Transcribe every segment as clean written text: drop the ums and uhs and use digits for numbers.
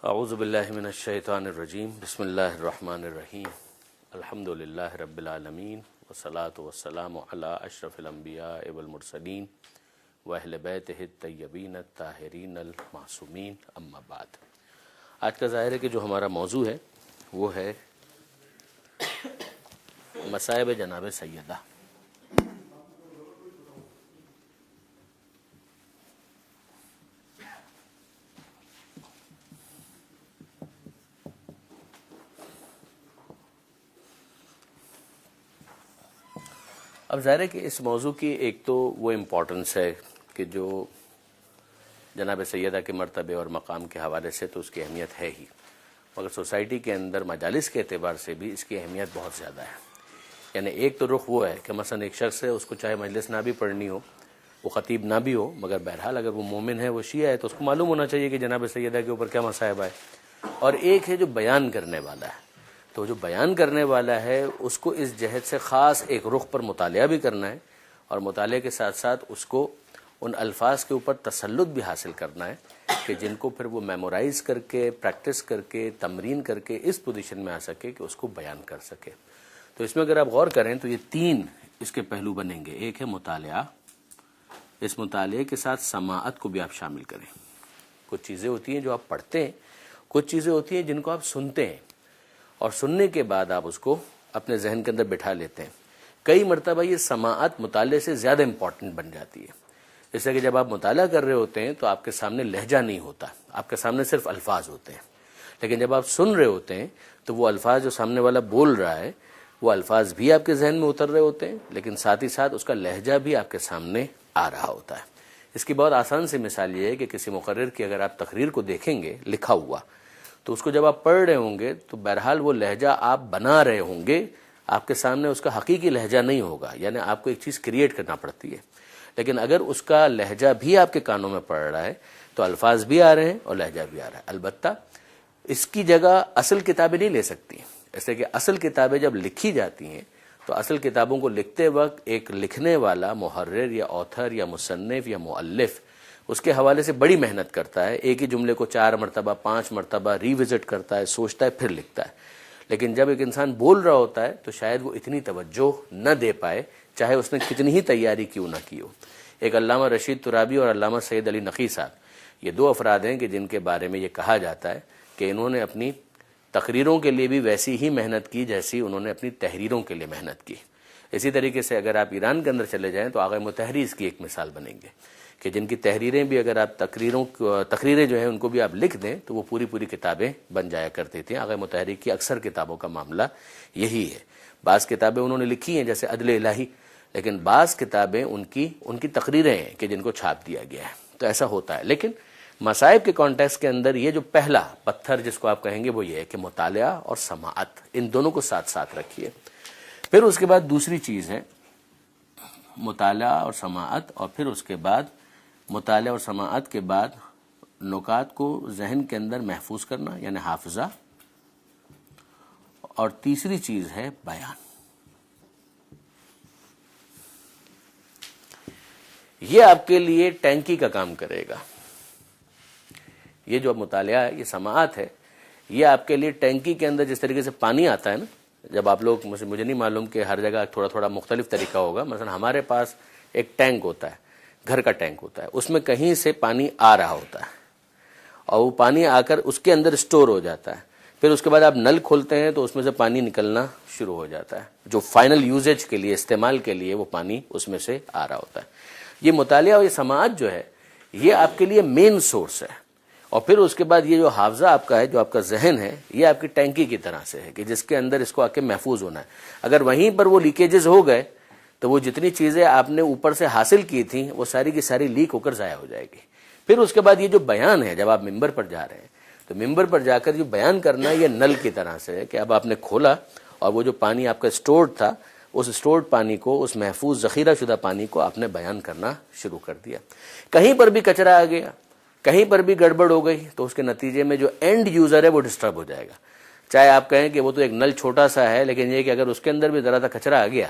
اعوذ باللہ من الشیطان الرجیم بسم اللہ الرحمن الرحیم الحمد للہ رب العالمین والصلاة والسلام علی اشرف الانبیاء والمرسلین واہل بیتہ الطیبین الطاہرین المعصومین اما بعد۔ آج کا ظاہر ہے کہ جو ہمارا موضوع ہے وہ ہے مصائب جناب سیدہ۔ اب ظاہر ہے کہ اس موضوع کی ایک تو وہ امپورٹنس ہے کہ جو جناب سیدہ کے مرتبے اور مقام کے حوالے سے تو اس کی اہمیت ہے ہی، مگر سوسائٹی کے اندر مجالس کے اعتبار سے بھی اس کی اہمیت بہت زیادہ ہے۔ یعنی ایک تو رخ وہ ہے کہ مثلا ایک شخص ہے، اس کو چاہے مجلس نہ بھی پڑھنی ہو، وہ خطیب نہ بھی ہو، مگر بہرحال اگر وہ مومن ہے، وہ شیعہ ہے، تو اس کو معلوم ہونا چاہیے کہ جناب سیدہ کے اوپر کیا مصائب آئے۔ اور ایک ہے جو بیان کرنے والا ہے، تو جو بیان کرنے والا ہے اس کو اس جہت سے خاص ایک رخ پر مطالعہ بھی کرنا ہے، اور مطالعے کے ساتھ ساتھ اس کو ان الفاظ کے اوپر تسلط بھی حاصل کرنا ہے کہ جن کو پھر وہ میمورائز کر کے، پریکٹس کر کے، تمرین کر کے اس پوزیشن میں آ سکے کہ اس کو بیان کر سکے۔ تو اس میں اگر آپ غور کریں تو یہ تین اس کے پہلو بنیں گے۔ ایک ہے مطالعہ، اس مطالعے کے ساتھ سماعت کو بھی آپ شامل کریں۔ کچھ چیزیں ہوتی ہیں جو آپ پڑھتے ہیں، کچھ چیزیں ہوتی ہیں جن کو آپ سنتے ہیں، اور سننے کے بعد آپ اس کو اپنے ذہن کے اندر بٹھا لیتے ہیں۔ کئی مرتبہ یہ سماعت مطالعے سے زیادہ امپورٹنٹ بن جاتی ہے، اس لیے کہ جب آپ مطالعہ کر رہے ہوتے ہیں تو آپ کے سامنے لہجہ نہیں ہوتا، آپ کے سامنے صرف الفاظ ہوتے ہیں، لیکن جب آپ سن رہے ہوتے ہیں تو وہ الفاظ جو سامنے والا بول رہا ہے وہ الفاظ بھی آپ کے ذہن میں اتر رہے ہوتے ہیں، لیکن ساتھ ہی ساتھ اس کا لہجہ بھی آپ کے سامنے آ رہا ہوتا ہے۔ اس کی بہت آسان سی مثال یہ ہے کہ کسی مقرر کی اگر آپ تقریر کو دیکھیں گے لکھا ہوا، تو اس کو جب آپ پڑھ رہے ہوں گے تو بہرحال وہ لہجہ آپ بنا رہے ہوں گے، آپ کے سامنے اس کا حقیقی لہجہ نہیں ہوگا، یعنی آپ کو ایک چیز کریٹ کرنا پڑتی ہے۔ لیکن اگر اس کا لہجہ بھی آپ کے کانوں میں پڑ رہا ہے تو الفاظ بھی آ رہے ہیں اور لہجہ بھی آ رہا ہے۔ البتہ اس کی جگہ اصل کتابیں نہیں لے سکتی، اس لیے کہ اصل کتابیں جب لکھی جاتی ہیں تو اصل کتابوں کو لکھتے وقت ایک لکھنے والا محرر یا آتھر یا مصنف یا مؤلف اس کے حوالے سے بڑی محنت کرتا ہے، ایک ہی جملے کو 4 مرتبہ 5 مرتبہ ریوزٹ کرتا ہے، سوچتا ہے، پھر لکھتا ہے۔ لیکن جب ایک انسان بول رہا ہوتا ہے تو شاید وہ اتنی توجہ نہ دے پائے، چاہے اس نے کتنی ہی تیاری کیوں نہ کی ہو۔ ایک علامہ رشید ترابی اور علامہ سید علی نقی صاحب، یہ 2 افراد ہیں کہ جن کے بارے میں یہ کہا جاتا ہے کہ انہوں نے اپنی تقریروں کے لیے بھی ویسی ہی محنت کی جیسی انہوں نے اپنی تحریروں کے لیے محنت کی۔ اسی طریقے سے اگر آپ ایران کے اندر چلے جائیں تو آغا مطہری اس کی ایک مثال بنیں گے کہ جن کی تحریریں بھی اگر آپ تقریریں جو ہیں ان کو بھی آپ لکھ دیں تو وہ پوری پوری کتابیں بن جایا کرتی تھیں۔ آغا مطہری کی اکثر کتابوں کا معاملہ یہی ہے۔ بعض کتابیں انہوں نے لکھی ہیں جیسے عدل الہی، لیکن بعض کتابیں ان کی تقریریں ہیں کہ جن کو چھاپ دیا گیا ہے، تو ایسا ہوتا ہے۔ لیکن مصائب کے کانٹیکس کے اندر یہ جو پہلا پتھر جس کو آپ کہیں گے وہ یہ ہے کہ مطالعہ اور سماعت، ان دونوں کو ساتھ ساتھ رکھیے۔ پھر اس کے بعد دوسری چیز ہے مطالعہ اور سماعت، اور پھر اس کے بعد مطالعہ اور سماعت کے بعد نکات کو ذہن کے اندر محفوظ کرنا یعنی حافظہ، اور تیسری چیز ہے بیان۔ یہ آپ کے لیے ٹینکی کا کام کرے گا۔ یہ جو مطالعہ ہے، یہ سماعت ہے، یہ آپ کے لیے ٹینکی کے اندر جس طریقے سے پانی آتا ہے نا، جب آپ لوگ، مجھے نہیں معلوم کہ ہر جگہ تھوڑا تھوڑا مختلف طریقہ ہوگا، مثلا ہمارے پاس ایک ٹینک ہوتا ہے، گھر کا ٹینک ہوتا ہے، اس میں کہیں سے پانی آ رہا ہوتا ہے اور وہ پانی آ کر اس کے اندر اسٹور ہو جاتا ہے، پھر اس کے بعد آپ نل کھولتے ہیں تو اس میں سے پانی نکلنا شروع ہو جاتا ہے، جو فائنل یوزیج کے لیے، استعمال کے لیے وہ پانی اس میں سے آ رہا ہوتا ہے۔ یہ مطالعہ اور یہ سماعت جو ہے یہ آپ کے لیے مین سورس ہے، اور پھر اس کے بعد یہ جو حافظہ آپ کا ہے، جو آپ کا ذہن ہے، یہ آپ کی ٹینکی کی طرح سے ہے کہ جس کے اندر اس کو آ کے محفوظ ہونا ہے۔ اگر وہیں پر وہ لیکیجز ہو گئے تو وہ جتنی چیزیں آپ نے اوپر سے حاصل کی تھیں وہ ساری کی ساری لیک ہو کر ضائع ہو جائے گی۔ پھر اس کے بعد یہ جو بیان ہے، جب آپ ممبر پر جا رہے ہیں تو ممبر پر جا کر جو بیان کرنا ہے یہ نل کی طرح سے ہے کہ اب آپ نے کھولا اور وہ جو پانی آپ کا اسٹورڈ تھا، اس اسٹورڈ پانی کو، اس محفوظ ذخیرہ شدہ پانی کو آپ نے بیان کرنا شروع کر دیا۔ کہیں پر بھی کچرا آ گیا، کہیں پر بھی گڑبڑ ہو گئی تو اس کے نتیجے میں جو اینڈ یوزر ہے وہ ڈسٹرب ہو جائے گا۔ چاہے آپ کہیں کہ وہ تو ایک نل چھوٹا سا ہے، لیکن یہ کہ اگر اس کے اندر بھی ذرا سا کچرا آ گیا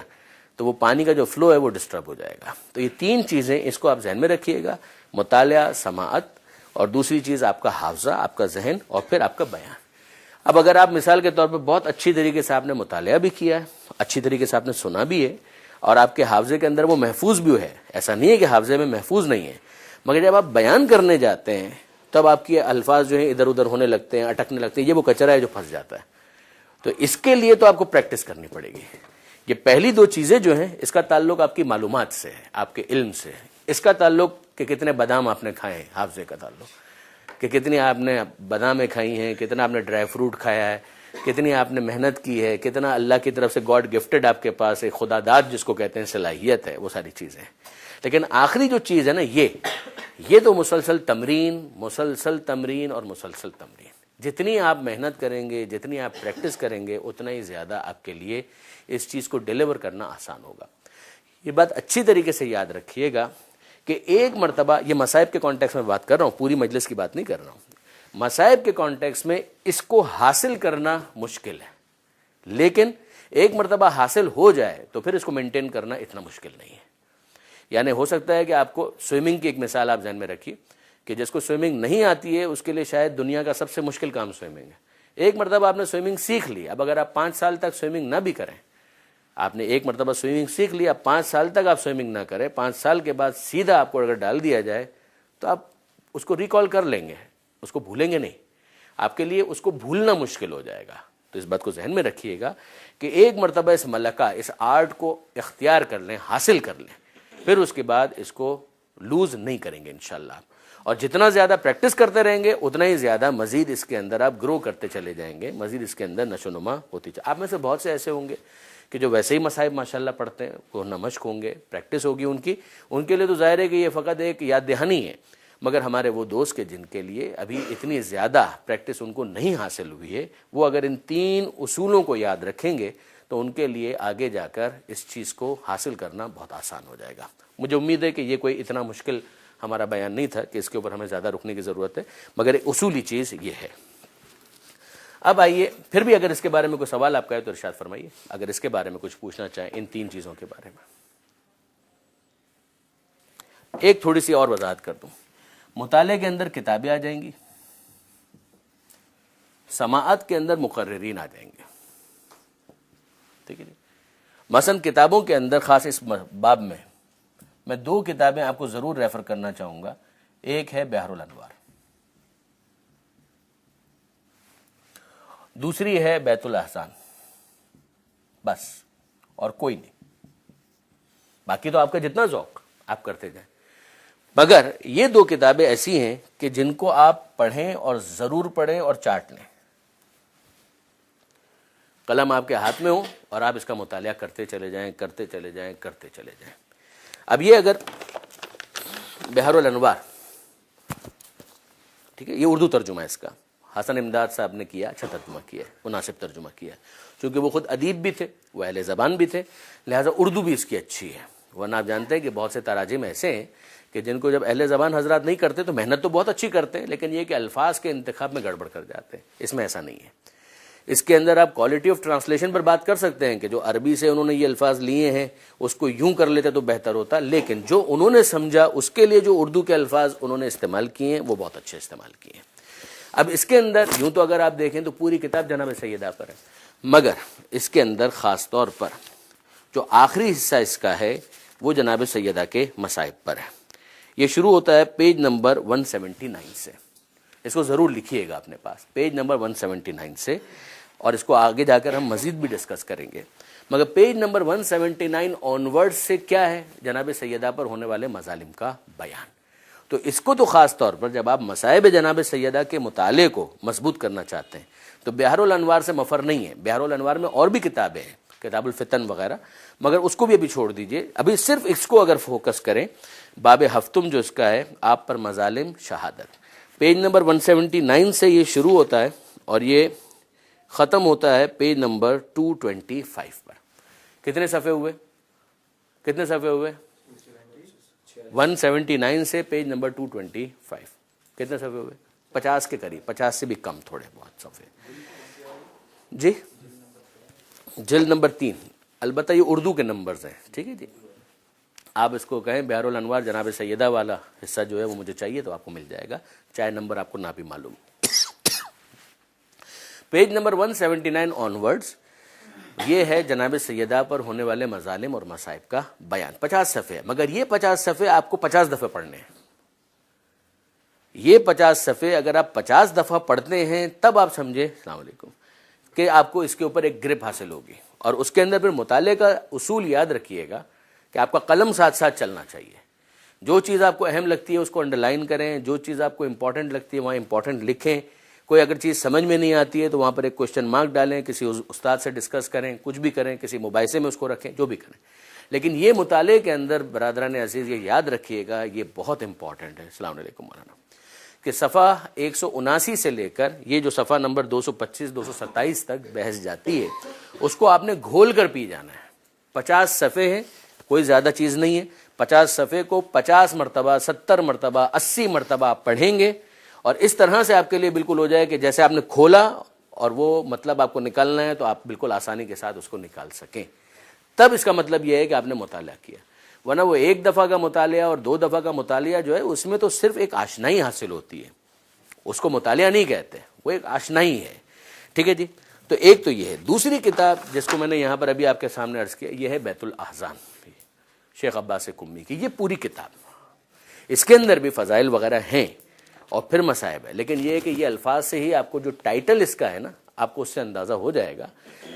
تو وہ پانی کا جو فلو ہے وہ ڈسٹرب ہو جائے گا۔ تو یہ 3 چیزیں اس کو آپ ذہن میں رکھیے گا، مطالعہ، سماعت اور دوسری چیز آپ کا حافظہ، آپ کا ذہن، اور پھر آپ کا بیان۔ اب اگر آپ مثال کے طور پہ بہت اچھی طریقے سے آپ نے مطالعہ بھی کیا ہے، اچھی طریقے سے آپ نے سنا بھی ہے، اور آپ کے حافظے کے اندر وہ محفوظ بھی ہے، ایسا نہیں ہے کہ حافظے میں محفوظ نہیں ہے، مگر جب آپ بیان کرنے جاتے ہیں تب آپ کے الفاظ جو ہیں ادھر ادھر ہونے لگتے ہیں، اٹکنے لگتے ہیں، یہ وہ کچرا ہے جو پھنس جاتا ہے۔ تو اس کے لیے تو آپ کو پریکٹس کرنی پڑے گی۔ یہ پہلی دو چیزیں جو ہیں اس کا تعلق آپ کی معلومات سے ہے، آپ کے علم سے ہے۔ اس کا تعلق کہ کتنے بادام آپ نے کھائے ہیں، حافظے کا تعلق کہ کتنی آپ نے بادامیں کھائی ہیں، کتنا آپ نے ڈرائی فروٹ کھایا ہے، کتنی آپ نے محنت کی ہے، کتنا اللہ کی طرف سے گاڈ گفٹڈ آپ کے پاس ایک خدا داد جس کو کہتے ہیں صلاحیت ہے، وہ ساری چیزیں ہیں۔ لیکن آخری جو چیز ہے نا یہ تو مسلسل تمرین اور مسلسل تمرین، جتنی آپ محنت کریں گے، جتنی آپ پریکٹس کریں گے، اتنا ہی زیادہ آپ کے لیے اس چیز کو ڈیلیور کرنا آسان ہوگا۔ یہ بات اچھی طریقے سے یاد رکھیے گا کہ ایک مرتبہ، یہ مصائب کے کانٹیکس میں بات کر رہا ہوں، پوری مجلس کی بات نہیں کر رہا ہوں، مصائب کے کانٹیکس میں اس کو حاصل کرنا مشکل ہے، لیکن ایک مرتبہ حاصل ہو جائے تو پھر اس کو مینٹین کرنا اتنا مشکل نہیں ہے۔ یعنی ہو سکتا ہے کہ آپ کو سوئمنگ کی ایک مثال آپ ذہن میں رکھیے کہ جس کو سوئمنگ نہیں آتی ہے اس کے لیے شاید دنیا کا سب سے مشکل کام سوئمنگ ہے۔ ایک مرتبہ آپ نے سوئمنگ سیکھ لی، اب اگر آپ 5 سال تک سوئمنگ نہ بھی کریں، آپ نے ایک مرتبہ سوئمنگ سیکھ لی، اب 5 سال تک آپ سوئمنگ نہ کریں، 5 سال کے بعد سیدھا آپ کو اگر ڈال دیا جائے تو آپ اس کو ریکال کر لیں گے، اس کو بھولیں گے نہیں، آپ کے لیے اس کو بھولنا مشکل ہو جائے گا۔ تو اس بات کو ذہن میں رکھیے گا کہ ایک مرتبہ اس ملکہ، اس آرٹ کو اختیار کر لیں، حاصل کر لیں، پھر اس کے بعد اس کو لوز نہیں کریں گے انشاءاللہ۔ اور جتنا زیادہ پریکٹس کرتے رہیں گے اتنا ہی زیادہ مزید اس کے اندر آپ گرو کرتے چلے جائیں گے، مزید اس کے اندر نشو و نما ہوتی چلے۔ آپ میں سے بہت سے ایسے ہوں گے کہ جو ویسے ہی مصائب ماشاءاللہ پڑھتے ہیں، وہ نہ مشق ہوں گے، پریکٹس ہوگی ان کے لیے تو ظاہر ہے کہ یہ فقط ایک یاد دہانی ہے، مگر ہمارے وہ دوست کے جن کے لیے ابھی اتنی زیادہ پریکٹس ان کو نہیں حاصل ہوئی ہے، وہ اگر ان 3 اصولوں کو یاد رکھیں گے تو ان کے لیے آگے جا کر اس چیز کو حاصل کرنا بہت آسان ہو جائے گا۔ مجھے امید ہے کہ یہ کوئی اتنا مشکل ہمارا بیان نہیں تھا کہ اس کے اوپر ہمیں زیادہ رکنے کی ضرورت ہے، مگر ایک اصولی چیز یہ ہے۔ اب آئیے، پھر بھی اگر اس کے بارے میں کوئی سوال آپ کا ہے تو ارشاد فرمائیے، اگر اس کے بارے میں کچھ پوچھنا چاہیں ان 3 چیزوں کے بارے میں۔ ایک تھوڑی سی اور وضاحت کر دوں، مطالعے کے اندر کتابیں آ جائیں گی، سماعت کے اندر مقررین آ جائیں گے، ٹھیک ہے جی۔ مثلا کتابوں کے اندر خاص اس باب میں 2 کتابیں آپ کو ضرور ریفر کرنا چاہوں گا۔ ایک ہے بحر الانوار، دوسری ہے بیت الاحسان، بس اور کوئی نہیں۔ باقی تو آپ کا جتنا ذوق آپ کرتے جائیں، مگر یہ 2 کتابیں ایسی ہیں کہ جن کو آپ پڑھیں اور ضرور پڑھیں اور چاٹ لیں، قلم آپ کے ہاتھ میں ہو اور آپ اس کا مطالعہ کرتے چلے جائیں۔ اب یہ اگر بحر الانوار، ٹھیک ہے، یہ اردو ترجمہ ہے اس کا، حسن امداد صاحب نے کیا، اچھا ترجمہ کیا ہے، مناسب ترجمہ کیا ہے، چونکہ وہ خود ادیب بھی تھے، وہ اہل زبان بھی تھے، لہٰذا اردو بھی اس کی اچھی ہے۔ ورنہ آپ جانتے ہیں کہ بہت سے تراجم ایسے ہیں کہ جن کو جب اہل زبان حضرات نہیں کرتے تو محنت تو بہت اچھی کرتے ہیں، لیکن یہ کہ الفاظ کے انتخاب میں گڑبڑ کر جاتے ہیں۔ اس میں ایسا نہیں ہے۔ اس کے اندر آپ کوالٹی آف ٹرانسلیشن پر بات کر سکتے ہیں کہ جو عربی سے انہوں نے یہ الفاظ لیے ہیں اس کو یوں کر لیتے تو بہتر ہوتا، لیکن جو انہوں نے سمجھا اس کے لیے جو اردو کے الفاظ انہوں نے استعمال کیے ہیں وہ بہت اچھے استعمال کیے ہیں۔ اب اس کے اندر یوں تو اگر آپ دیکھیں تو پوری کتاب جناب سیدہ پر ہے، مگر اس کے اندر خاص طور پر جو آخری حصہ اس کا ہے وہ جناب سیدہ کے مصائب پر ہے۔ یہ شروع ہوتا ہے پیج نمبر 179 سے، اس کو ضرور لکھیے گا اپنے پاس، پیج نمبر 179 سے، اور اس کو آگے جا کر ہم مزید بھی ڈسکس کریں گے۔ مگر پیج نمبر 179 آنورڈ سے کیا ہے؟ جناب سیدہ پر ہونے والے مظالم کا بیان۔ تو اس کو تو خاص طور پر جب آپ مصائب جناب سیدہ کے مطالعے کو مضبوط کرنا چاہتے ہیں تو بحر الانوار سے مفر نہیں ہے۔ بحر الانوار میں اور بھی کتابیں ہیں، کتاب الفتن وغیرہ، مگر اس کو بھی ابھی چھوڑ دیجئے، ابھی صرف اس کو اگر فوکس کریں۔ باب ہفتم جو اس کا ہے، آپ پر مظالم شہادت، پیج نمبر 179 سے یہ شروع ہوتا ہے اور یہ ختم ہوتا ہے پیج نمبر 225 پر۔ کتنے صفحے ہوئے؟ 179 سے پیج نمبر 225 کتنے صفحے ہوئے؟ 50 کے قریب، 50 سے بھی کم تھوڑے بہت صفحے جی۔ جلد نمبر 3، البتہ یہ اردو کے نمبرز ہیں، ٹھیک ہے جی۔ آپ اس کو کہیں بحر الانوار جناب سیدہ والا حصہ جو ہے وہ مجھے چاہیے تو آپ کو مل جائے گا، چاہے نمبر آپ کو نہ بھی معلوم۔ پیج نمبر 179 آنورڈز، یہ ہے جناب سیدہ پر ہونے والے مظالم اور مصائب کا بیان۔ 50 صفحے، مگر یہ 50 صفحے آپ کو 50 دفعہ پڑھنے ہیں۔ یہ 50 صفحے اگر آپ 50 دفعہ پڑھتے ہیں تب آپ سمجھے، السلام علیکم، کہ آپ کو اس کے اوپر ایک گرپ حاصل ہوگی۔ اور اس کے اندر پھر مطالعے کا اصول یاد رکھیے گا کہ آپ کا قلم ساتھ ساتھ چلنا چاہیے۔ جو چیز آپ کو اہم لگتی ہے اس کو انڈرلائن کریں، جو چیز آپ کو امپورٹنٹ لگتی ہے وہاں امپورٹنٹ لکھیں۔ کوئی اگر چیز سمجھ میں نہیں آتی ہے تو وہاں پر ایک کوشچن مارک ڈالیں، کسی استاد سے ڈسکس کریں، کچھ بھی کریں، کسی مباحثے میں اس کو رکھیں، جو بھی کریں۔ لیکن یہ مطالعے کے اندر برادران عزیز یہ یاد رکھیے گا، یہ بہت امپورٹنٹ ہے۔ السلام علیکم مولانا، کہ صفحہ 179 سے لے کر یہ جو صفحہ نمبر 225 227 تک بحث جاتی ہے اس کو آپ نے گھول کر پی جانا ہے۔ 50 صفحے ہیں، کوئی زیادہ چیز نہیں ہے۔ 50 صفحے کو 50 مرتبہ، 70 مرتبہ، 80 مرتبہ آپ پڑھیں گے اور اس طرح سے آپ کے لیے بالکل ہو جائے کہ جیسے آپ نے کھولا اور وہ مطلب آپ کو نکالنا ہے تو آپ بالکل آسانی کے ساتھ اس کو نکال سکیں۔ تب اس کا مطلب یہ ہے کہ آپ نے مطالعہ کیا، ورنہ وہ ایک دفعہ کا مطالعہ اور 2 دفعہ کا مطالعہ جو ہے اس میں تو صرف ایک آشنائی حاصل ہوتی ہے، اس کو مطالعہ نہیں کہتے، وہ ایک آشنائی ہے۔ ٹھیک ہے جی، تو ایک تو یہ ہے۔ دوسری کتاب جس کو میں نے یہاں پر ابھی آپ کے سامنے عرض کیا، یہ ہے بیت الاحزان شیخ عباس قمی کی۔ یہ پوری کتاب، اس کے اندر بھی فضائل وغیرہ ہیں اور پھر مصائب ہے، لیکن یہ ہے کہ یہ الفاظ سے ہی آپ کو جو ٹائٹل اس کا ہے نا، آپ کو اس سے اندازہ ہو جائے گا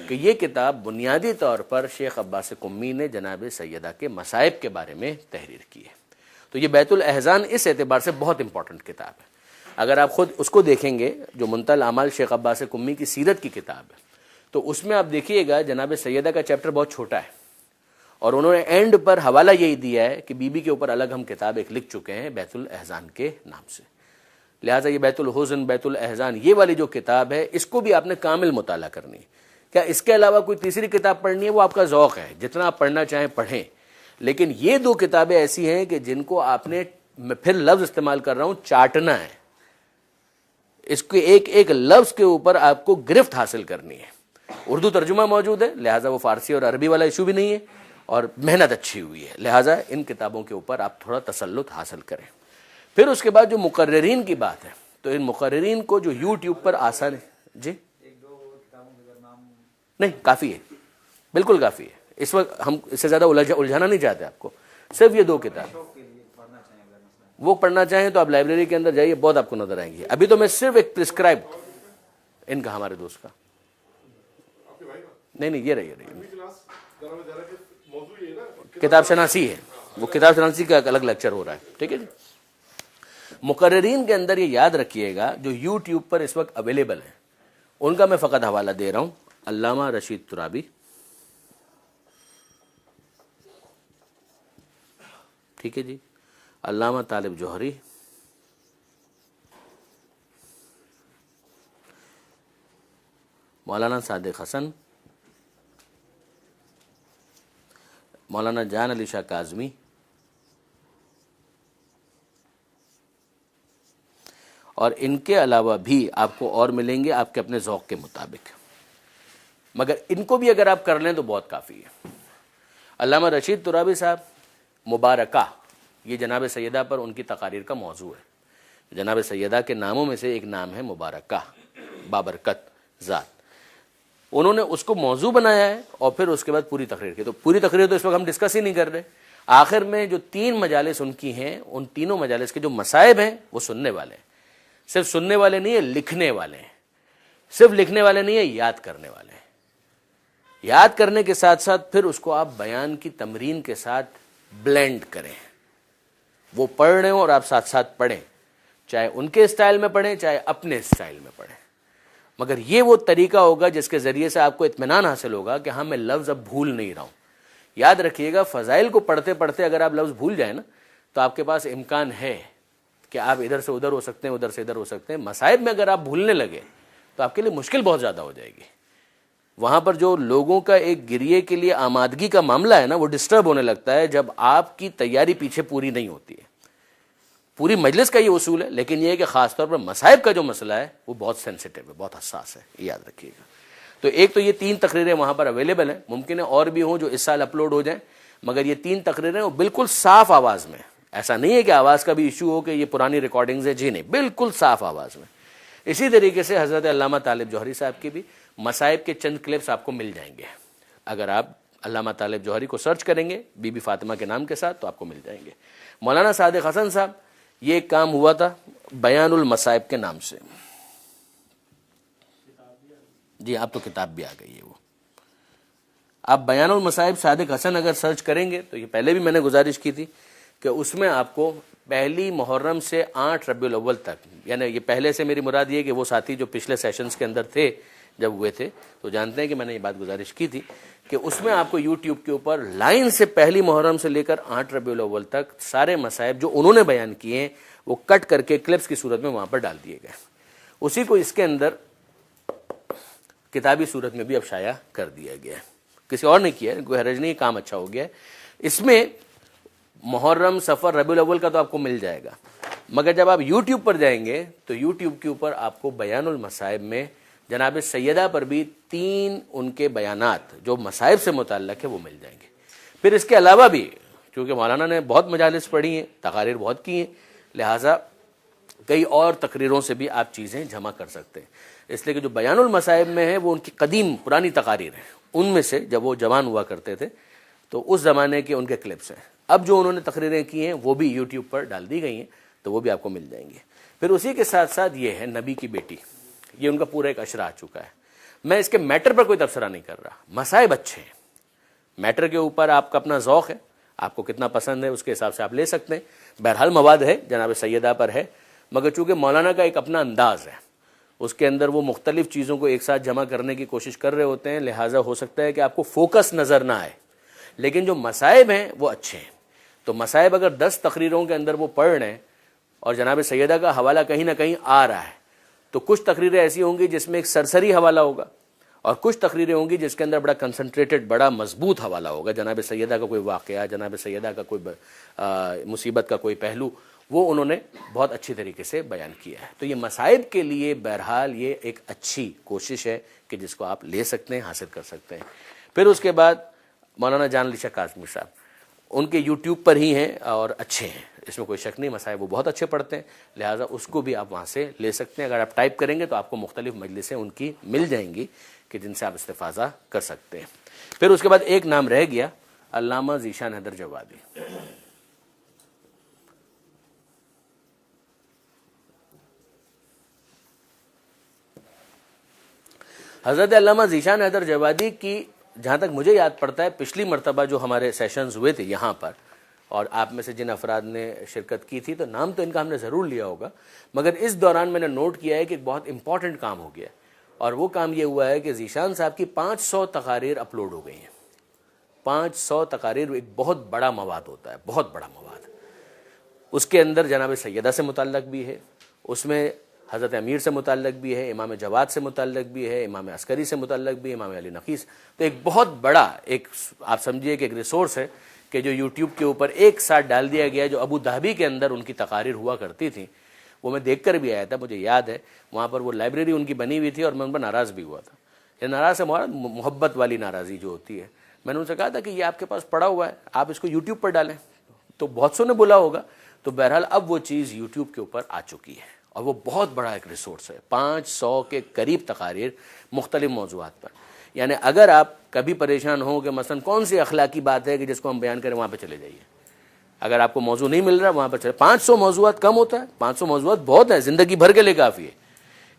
کہ یہ کتاب بنیادی طور پر شیخ عباس قمی نے جناب سیدہ کے مصائب کے بارے میں تحریر کی ہے۔ تو یہ بیت الاحزان اس اعتبار سے بہت امپورٹنٹ کتاب ہے۔ اگر آپ خود اس کو دیکھیں گے، جو منتهى الاعمال شیخ عباس قمی کی سیرت کی کتاب ہے، تو اس میں آپ دیکھیے گا جناب سیدہ کا چیپٹر بہت چھوٹا ہے اور انہوں نے اینڈ پر حوالہ یہی دیا ہے کہ بی بی کے اوپر الگ ہم کتاب ایک لکھ چکے ہیں بیت الاحزان کے نام سے۔ لہٰذا یہ بیت الحزن، بیت الاحزان، یہ والی جو کتاب ہے اس کو بھی آپ نے کامل مطالعہ کرنی ہے۔ کیا اس کے علاوہ کوئی تیسری کتاب پڑھنی ہے؟ وہ آپ کا ذوق ہے، جتنا آپ پڑھنا چاہیں پڑھیں، لیکن یہ 2 کتابیں ایسی ہیں کہ جن کو آپ نے، میں پھر لفظ استعمال کر رہا ہوں، چاٹنا ہے۔ اس کے ایک ایک لفظ کے اوپر آپ کو گرفت حاصل کرنی ہے۔ اردو ترجمہ موجود ہے، لہٰذا وہ فارسی اور عربی والا ایشو بھی نہیں ہے، اور محنت اچھی ہوئی ہے، لہٰذا ان کتابوں کے اوپر آپ تھوڑا تسلط حاصل کریں۔ پھر اس کے بعد جو مقررین کی بات ہے، تو ان مقررین کو جو یوٹیوب پر آسان ہے، جی نہیں، کافی ہے، بالکل کافی ہے۔ اس وقت ہم اس سے زیادہ الجھانا نہیں چاہتے آپ کو، صرف یہ 2 کتاب وہ پڑھنا چاہیں تو آپ لائبریری کے اندر جائیے، بہت آپ کو نظر آئیں گی۔ ابھی تو میں صرف ایک پرسکرائب ان کا، ہمارے دوست کا، نہیں یہ رہی کتاب شناسی ہے، وہ کتاب شناسی کا ایک الگ لیکچر ہو رہا ہے۔ ٹھیک ہے جی، مقررین کے اندر یہ یاد رکھیے گا جو یوٹیوب پر اس وقت اویلیبل ہیں، ان کا میں فقط حوالہ دے رہا ہوں۔ علامہ رشید ترابی، ٹھیک ہے جی، علامہ طالب جوہری، مولانا صادق حسن، مولانا جان علی شاہ کاظمی، اور ان کے علاوہ بھی آپ کو اور ملیں گے آپ کے اپنے ذوق کے مطابق، مگر ان کو بھی اگر آپ کر لیں تو بہت کافی ہے۔ علامہ رشید ترابی صاحب، مبارکہ، یہ جناب سیدہ پر ان کی تقاریر کا موضوع ہے۔ جناب سیدہ کے ناموں میں سے ایک نام ہے مبارکہ، بابرکت ذات۔ انہوں نے اس کو موضوع بنایا ہے اور پھر اس کے بعد پوری تقریر کی۔ تو پوری تقریر تو اس وقت ہم ڈسکس ہی نہیں کر رہے، آخر میں جو 3 مجالس ان کی ہیں، ان تینوں مجالس کے جو مصائب ہیں وہ سننے والے ہیں۔ صرف سننے والے نہیں ہیں، لکھنے والے ہیں۔ صرف لکھنے والے نہیں ہیں، یاد کرنے والے ہیں۔ یاد کرنے کے ساتھ ساتھ پھر اس کو آپ بیان کی تمرین کے ساتھ بلینڈ کریں، وہ پڑھ رہے ہوں اور آپ ساتھ ساتھ پڑھیں، چاہے ان کے اسٹائل میں پڑھیں چاہے اپنے اسٹائل میں پڑھیں، مگر یہ وہ طریقہ ہوگا جس کے ذریعے سے آپ کو اطمینان حاصل ہوگا کہ ہاں میں لفظ اب بھول نہیں رہا ہوں۔ یاد رکھیے گا، فضائل کو پڑھتے پڑھتے اگر آپ لفظ بھول جائیں نا تو آپ کے پاس امکان ہے کہ آپ ادھر سے ادھر ہو سکتے ہیں، ادھر سے ادھر ہو سکتے ہیں۔ مصائب میں اگر آپ بھولنے لگے تو آپ کے لیے مشکل بہت زیادہ ہو جائے گی۔ وہاں پر جو لوگوں کا ایک گریے کے لیے آمادگی کا معاملہ ہے نا، وہ ڈسٹرب ہونے لگتا ہے جب آپ کی تیاری پیچھے پوری نہیں ہوتی ہے۔ پوری مجلس کا یہ اصول ہے، لیکن یہ ہے کہ خاص طور پر مصائب کا جو مسئلہ ہے وہ بہت سینسیٹیو ہے، بہت حساس ہے، یاد رکھیے گا۔ تو ایک تو یہ 3 تقریریں وہاں پر اویلیبل ہیں، ممکن ہے اور بھی ہوں جو اس سال اپلوڈ ہو جائیں، مگر یہ 3 تقریریں وہ بالکل صاف آواز میں، ایسا نہیں ہے کہ آواز کا بھی ایشو ہو کہ یہ پرانی ریکارڈنگز ہے، جی نہیں، بالکل صاف آواز میں۔ اسی طریقے سے حضرت علامہ طالب جوہری صاحب کی بھی مصائب کے چند کلپس آپ کو مل جائیں گے، اگر آپ علامہ طالب جوہری کو سرچ کریں گے بی بی فاطمہ کے نام کے ساتھ تو آپ کو مل جائیں گے۔ مولانا صادق حسن صاحب، یہ ایک کام ہوا تھا بیان المصائب کے نام سے، جی اب تو کتاب بھی آ گئی ہے، وہ آپ بیان المصائب صادق حسن اگر سرچ کریں گے تو یہ پہلے بھی میں نے گزارش کی تھی کہ اس میں آپ کو پہلی محرم سے 8 ربیع الاول تک، یعنی یہ پہلے سے میری مراد یہ کہ وہ ساتھی جو پچھلے سیشنز کے اندر تھے جب ہوئے تھے تو جانتے ہیں کہ میں نے یہ بات گزارش کی تھی کہ اس میں آپ کو یوٹیوب کے اوپر لائن سے پہلی محرم سے لے کر 8 ربیع الاول تک سارے مصائب جو انہوں نے بیان کیے ہیں وہ کٹ کر کے کلپس کی صورت میں وہاں پر ڈال دیے گئے، اسی کو اس کے اندر کتابی صورت میں بھی اب شائع کر دیا گیا ہے، کسی اور نے کیا ہے، کوئی حرج نہیں، کام اچھا ہو گیا ہے۔ اس میں محرم، صفر، ربیع الاول کا تو آپ کو مل جائے گا، مگر جب آپ یوٹیوب پر جائیں گے تو یوٹیوب کے اوپر آپ کو بیان المصائب میں جناب سیدہ پر بھی 3 ان کے بیانات جو مصائب سے متعلق ہے وہ مل جائیں گے۔ پھر اس کے علاوہ بھی چونکہ مولانا نے بہت مجالس پڑھی ہیں، تقاریر بہت کی ہیں، لہٰذا کئی اور تقریروں سے بھی آپ چیزیں جمع کر سکتے ہیں، اس لیے کہ جو بیان المصائب میں ہے وہ ان کی قدیم پرانی تقاریر ہیں، ان میں سے جب وہ جوان ہوا کرتے تھے تو اس زمانے کے ان کے کلپس ہیں، اب جو انہوں نے تقریریں کی ہیں وہ بھی یوٹیوب پر ڈال دی گئی ہیں تو وہ بھی آپ کو مل جائیں گے۔ پھر اسی کے ساتھ ساتھ یہ ہے نبی کی بیٹی، یہ ان کا پورا ایک اشرہ آ چکا ہے۔ میں اس کے میٹر پر کوئی تبصرہ نہیں کر رہا، مصائب اچھے ہیں، میٹر کے اوپر آپ کا اپنا ذوق ہے، آپ کو کتنا پسند ہے اس کے حساب سے آپ لے سکتے ہیں، بہرحال مواد ہے جناب سیدہ پر ہے، مگر چونکہ مولانا کا ایک اپنا انداز ہے، اس کے اندر وہ مختلف چیزوں کو ایک ساتھ جمع کرنے کی کوشش کر رہے ہوتے ہیں، لہٰذا ہو سکتا ہے کہ آپ کو فوکس نظر نہ آئے، لیکن جو مصائب ہیں وہ اچھے ہیں۔ تو مصائب اگر 10 تقریروں کے اندر وہ پڑھ رہے ہیں اور جناب سیدہ کا حوالہ کہیں نہ کہیں آ رہا ہے تو کچھ تقریریں ایسی ہوں گی جس میں ایک سرسری حوالہ ہوگا اور کچھ تقریریں ہوں گی جس کے اندر بڑا کنسنٹریٹڈ، بڑا مضبوط حوالہ ہوگا، جناب سیدہ کا کوئی واقعہ، جناب سیدہ کا کوئی مصیبت کا کوئی پہلو، وہ انہوں نے بہت اچھی طریقے سے بیان کیا ہے۔ تو یہ مصائب کے لیے بہرحال یہ ایک اچھی کوشش ہے کہ جس کو آپ لے سکتے ہیں، حاصل کر سکتے ہیں۔ پھر اس کے بعد مولانا جان علی شاہ کاظمی صاحب، ان کے یوٹیوب پر ہی ہیں اور اچھے ہیں، اس میں کوئی شک نہیں، مصائب وہ بہت اچھے پڑھتے ہیں، لہٰذا اس کو بھی آپ وہاں سے لے سکتے ہیں۔ اگر آپ ٹائپ کریں گے تو آپ کو مختلف مجلسیں ان کی مل جائیں گی کہ جن سے آپ استفادہ کر سکتے ہیں۔ پھر اس کے بعد ایک نام رہ گیا، علامہ ذیشان حیدر جوادی۔ حضرت علامہ ذیشان حیدر جوادی کی جہاں تک مجھے یاد پڑتا ہے پچھلی مرتبہ جو ہمارے سیشنز ہوئے تھے یہاں پر، اور آپ میں سے جن افراد نے شرکت کی تھی تو نام تو ان کا ہم نے ضرور لیا ہوگا، مگر اس دوران میں نے نوٹ کیا ہے کہ ایک بہت امپورٹنٹ کام ہو گیا، اور وہ کام یہ ہوا ہے کہ ذیشان صاحب کی 500 تقاریر اپلوڈ ہو گئی ہیں۔ 500 تقاریر ایک بہت بڑا مواد ہوتا ہے، بہت بڑا مواد۔ اس کے اندر جناب سیدہ سے متعلق بھی ہے، اس میں حضرت امیر سے متعلق بھی ہے، امام جواد سے متعلق بھی ہے، امام عسکری سے متعلق بھی ہے، امام علی نقی سے۔ تو ایک بہت بڑا ایک آپ سمجھیے کہ ایک ریسورس ہے کہ جو یوٹیوب کے اوپر ایک ساتھ ڈال دیا گیا، جو ابو دھابی کے اندر ان کی تقاریر ہوا کرتی تھیں، وہ میں دیکھ کر بھی آیا تھا، مجھے یاد ہے وہاں پر وہ لائبریری ان کی بنی ہوئی تھی اور میں ان پر ناراض بھی ہوا تھا۔ یہ ناراض سے محبت والی ناراضی جو ہوتی ہے، میں نے ان سے کہا تھا کہ یہ آپ کے پاس پڑا ہوا ہے، آپ اس کو یوٹیوب پر ڈالیں، تو بہت سو نے بولا ہوگا، تو بہرحال اب وہ چیز یوٹیوب کے اوپر آ چکی ہے اور وہ بہت بڑا ایک ریسورس ہے، 500 کے قریب تقاریر مختلف موضوعات پر۔ یعنی اگر آپ کبھی پریشان ہوں کہ مثلا کون سی اخلاقی بات ہے کہ جس کو ہم بیان کریں، وہاں پہ چلے جائیے، اگر آپ کو موضوع نہیں مل رہا وہاں پر چلے۔ 500 موضوعات کم ہوتا ہے، 500 موضوعات بہت ہیں، زندگی بھر کے لیے کافی ہے۔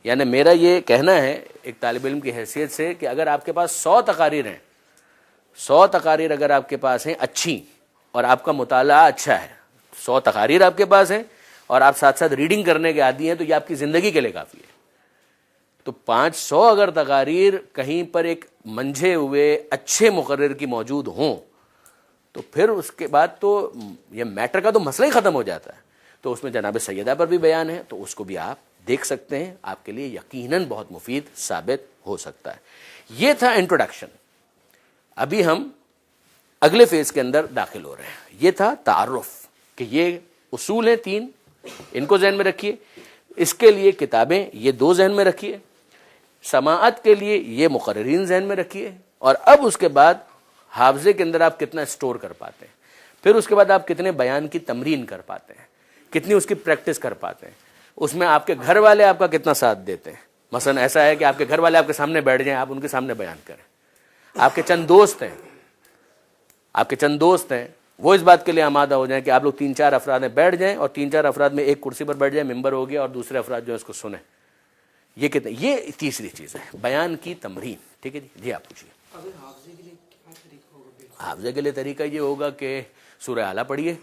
یعنی میرا یہ کہنا ہے ایک طالب علم کی حیثیت سے کہ اگر آپ کے پاس 100 تقاریر ہیں، 100 تقاریر اگر آپ کے پاس ہیں اچھی اور آپ کا مطالعہ اچھا ہے، 100 تقاریر آپ کے پاس ہیں اور آپ ساتھ ساتھ ریڈنگ کرنے کے عادی ہیں، تو یہ آپ کی زندگی کے لیے کافی ہے۔ تو 500 اگر تقاریر کہیں پر ایک منجھے ہوئے اچھے مقرر کی موجود ہوں تو پھر اس کے بعد تو یہ میٹر کا تو مسئلہ ہی ختم ہو جاتا ہے۔ تو اس میں جناب سیدہ پر بھی بیان ہے، تو اس کو بھی آپ دیکھ سکتے ہیں، آپ کے لیے یقیناً بہت مفید ثابت ہو سکتا ہے۔ یہ تھا انٹروڈکشن۔ ابھی ہم اگلے فیز کے اندر داخل ہو رہے ہیں۔ یہ تھا تعارف کہ یہ اصول ہیں 3، ان کو ذہن میں رکھیے، اس کے لیے کتابیں یہ 2 ذہن میں رکھیے، سماعت کے لیے یہ مقررین ذہن میں رکھیے، اور اب اس کے بعد حافظے کے اندر آپ کتنا اسٹور کر پاتے ہیں، پھر اس کے بعد آپ کتنے بیان کی تمرین کر پاتے ہیں، کتنی اس کی پریکٹس کر پاتے ہیں، اس میں آپ کے گھر والے آپ کا کتنا ساتھ دیتے ہیں. مثلا ایسا ہے کہ آپ کے گھر والے آپ کے سامنے بیٹھ جائیں، آپ ان کے سامنے بیان کریں. آپ کے چند دوست ہیں وہ اس بات کے لیے آمادہ ہو جائیں کہ آپ لوگ 3-4 افراد میں بیٹھ جائیں اور 3-4 افراد میں ایک کرسی پر بیٹھ جائیں، ممبر ہو گیا اور دوسرے افراد جو ہے اس کو سنیں. یہ تیسری چیز ہے بیان کی تمرین. ٹھیک ہے جی آپ پوچھیے. حافظے کے لیے طریقہ یہ ہوگا کہ سورہ اعلیٰ پڑھیے،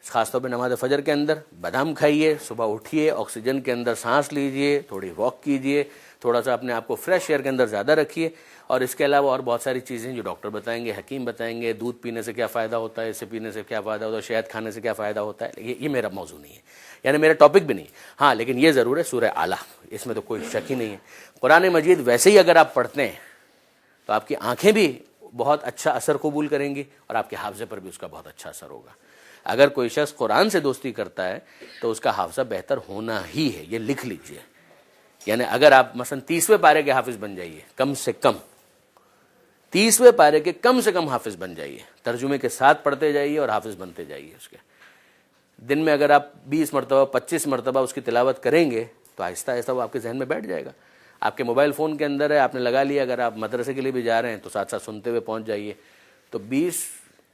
خاص طور پہ نماز فجر کے اندر. بادام کھائیے، صبح اٹھیے، آکسیجن کے اندر سانس لیجئے، تھوڑی واک کیجئے، تھوڑا سا اپنے آپ کو فریش ایئر کے اندر زیادہ رکھیے. اور اس کے علاوہ اور بہت ساری چیزیں جو ڈاکٹر بتائیں گے، حکیم بتائیں گے، دودھ پینے سے کیا فائدہ ہوتا ہے، اسے پینے سے کیا فائدہ ہوتا ہے، شہد کھانے سے کیا فائدہ ہوتا ہے. یہ میرا موضوع نہیں ہے، یعنی میرا ٹاپک بھی نہیں. ہاں لیکن یہ ضرور ہے سورہ اعلیٰ، اس میں تو کوئی شک ہی نہیں ہے. قرآن مجید ویسے ہی اگر آپ پڑھتے ہیں تو آپ کی آنکھیں بھی بہت اچھا اثر قبول کریں گی اور آپ کے حافظے پر بھی اس کا بہت اچھا اثر ہوگا. اگر کوئی شخص قرآن سے دوستی کرتا ہے تو اس کا حافظہ بہتر ہونا ہی ہے، یہ لکھ لیجئے. یعنی اگر آپ مثلا 30ویں پارے کے حافظ بن جائیے، کم سے کم 30ویں پارے کے کم سے کم حافظ بن جائیے، ترجمے کے ساتھ پڑھتے جائیے اور حافظ بنتے جائیے. اس کے دن میں اگر آپ 20 مرتبہ 25 مرتبہ اس کی تلاوت کریں گے تو آہستہ آہستہ وہ آپ کے ذہن میں بیٹھ جائے گا. آپ کے موبائل فون کے اندر ہے، آپ نے لگا لیا. اگر آپ مدرسے کے لیے بھی جا رہے ہیں تو ساتھ ساتھ سنتے ہوئے پہنچ جائیے. تو 20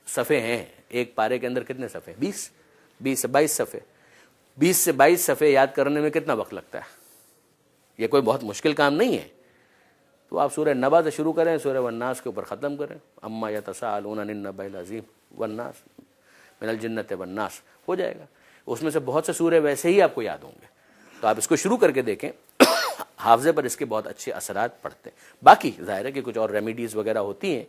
صفحے ہیں ایک پارے کے اندر. کتنے صفحے؟ 20 سے 22 صفحے. 20 سے 22 صفحے یاد کرنے میں کتنا وقت لگتا ہے؟ یہ کوئی بہت مشکل کام نہیں ہے. تو آپ سورہ نبا سے شروع کریں، سورہ والناس کے اوپر ختم کریں. اما یتساءلون عن النبأ العظیم والناس من الجنۃ والناس ہو جائے گا. اس میں سے بہت سے سورے ویسے ہی آپ کو یاد ہوں گے. تو آپ اس کو شروع کر کے دیکھیں، حافظے پر اس کے بہت اچھے اثرات پڑتے ہیں. باقی ظاہر ہے کہ کچھ اور ریمیڈیز وغیرہ ہوتی ہیں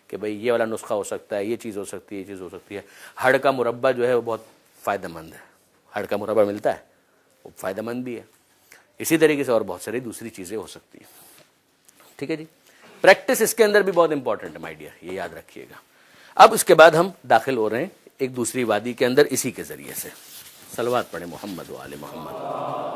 کہ بھئی یہ والا نسخہ ہو سکتا ہے، یہ چیز ہو سکتی ہے، یہ چیز ہو سکتی ہے. ہڑ کا مربع جو ہے وہ بہت فائدہ مند ہے. ہڑ کا مربع ملتا ہے، وہ فائدہ مند بھی ہے. اسی طریقے سے اور بہت ساری دوسری چیزیں ہو سکتی ہیں. ٹھیک ہے جی. پریکٹس اس کے اندر بھی بہت امپورٹنٹ ہے مائی ڈیئر، یہ یاد رکھیے گا. اب اس کے بعد ہم داخل ہو رہے ہیں ایک دوسری وادی کے اندر اسی کے ذریعے سے. صلوات پڑھیں محمد و آل محمد.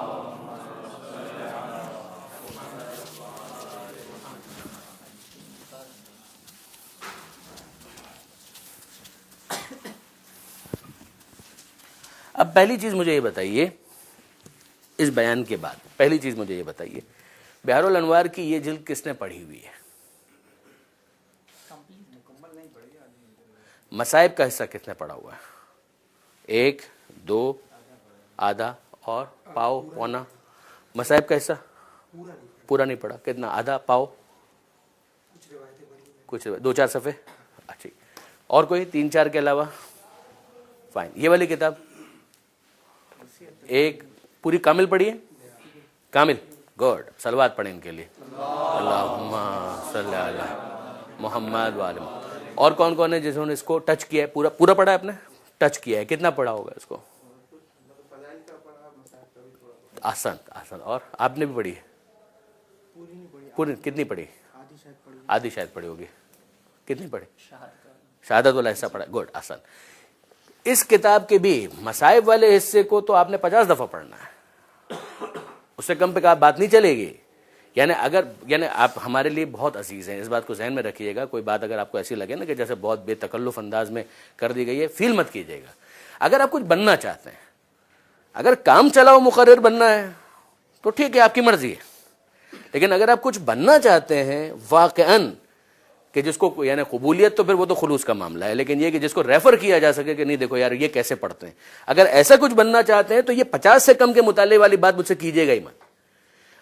اب پہلی چیز مجھے یہ بتائیے، اس بیان کے بعد پہلی چیز مجھے یہ بتائیے، بحر الانوار کی یہ جلد کس نے پڑھی ہوئی ہے؟ مصائب کا حصہ کس نے پڑھا ہوا ہے؟ 1 2 آدھا اور پاؤ پونا. مصائب کا حصہ پورا نہیں پڑھا. کتنا؟ آدھا پاؤ، کچھ 2-4 صفحے. اچھا، اور کوئی 3-4 کے علاوہ؟ فائن. یہ والی کتاب ایک پوری کامل پڑھیے. کامل گڈ. صلوات پڑھیں ان کے لیے. اللہم صلی علی محمد و آل محمد. اور کون کون ہے جنہوں نے اس کو ٹچ کیا ہے؟ پورا پڑھا ہے آپ نے؟ ٹچ کیا ہے. کتنا پڑھا ہوگا اس کو؟ آسان. اور آپ نے بھی پڑھی ہے؟ پوری کتنی پڑھی؟ آدھی شاید پڑھی ہوگی. کتنی پڑھی؟ شہادت والا حصہ پڑھا. گڈ. آسان. اس کتاب کے بھی مصائب والے حصے کو تو آپ نے 50 دفعہ پڑھنا ہے. اس سے کم پہ بات نہیں چلے گی. یعنی آپ ہمارے لیے بہت عزیز ہیں، اس بات کو ذہن میں رکھیے گا. کوئی بات اگر آپ کو ایسی لگے نا کہ جیسے بہت بے تکلف انداز میں کر دی گئی ہے، فیل مت کیجیے گا. اگر آپ کچھ بننا چاہتے ہیں، اگر کام چلاؤ مقرر بننا ہے تو ٹھیک ہے، آپ کی مرضی ہے. لیکن اگر آپ کچھ بننا چاہتے ہیں واقعاً کہ جس کو یعنی قبولیت، تو پھر وہ تو خلوص کا معاملہ ہے. لیکن یہ کہ جس کو ریفر کیا جا سکے کہ نہیں دیکھو یار یہ کیسے پڑھتے ہیں، اگر ایسا کچھ بننا چاہتے ہیں تو یہ 50 سے کم کے مطالعے والی بات مجھ سے کیجیے گا ہی مت.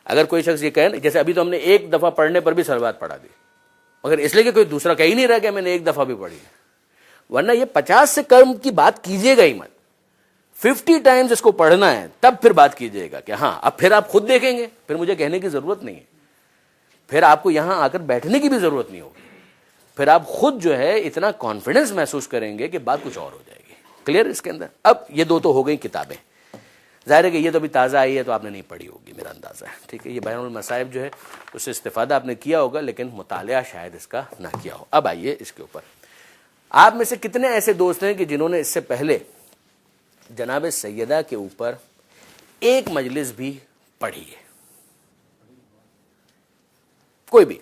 اگر کوئی شخص یہ کہے، جیسے ابھی تو ہم نے 1 دفعہ پڑھنے پر بھی صلوات پڑھا دی، مگر اس لیے کہ کوئی دوسرا کہہ ہی نہیں رہا کہ میں نے 1 دفعہ بھی پڑھی ہے. ورنہ یہ 50 سے کم کی بات کیجیے گا ہی مت. 50 ٹائمز اس کو پڑھنا ہے، تب پھر بات کیجیے گا کہ ہاں اب پھر آپ خود دیکھیں گے، پھر مجھے کہنے کی ضرورت نہیں ہے. پھر آپ کو یہاں آ کر بیٹھنے کی بھی ضرورت نہیں ہوگی. پھر آپ خود جو ہے اتنا کانفیڈنس محسوس کریں گے کہ بات کچھ اور ہو جائے گی. کلیئر اس کے اندر؟ اب یہ 2 تو ہو گئی کتابیں. ظاہر ہے کہ یہ تو ابھی تازہ آئی ہے تو آپ نے نہیں پڑھی ہوگی، میرا اندازہ ہے. ٹھیک ہے. یہ بیان المصائب جو ہے اس سے استفادہ آپ نے کیا ہوگا، لیکن مطالعہ شاید اس کا نہ کیا ہو. اب آئیے اس کے اوپر. آپ میں سے کتنے ایسے دوست ہیں کہ جنہوں نے اس سے پہلے جناب سیدہ کے اوپر ایک مجلس بھی پڑھی ہے؟ کوئی بھی؟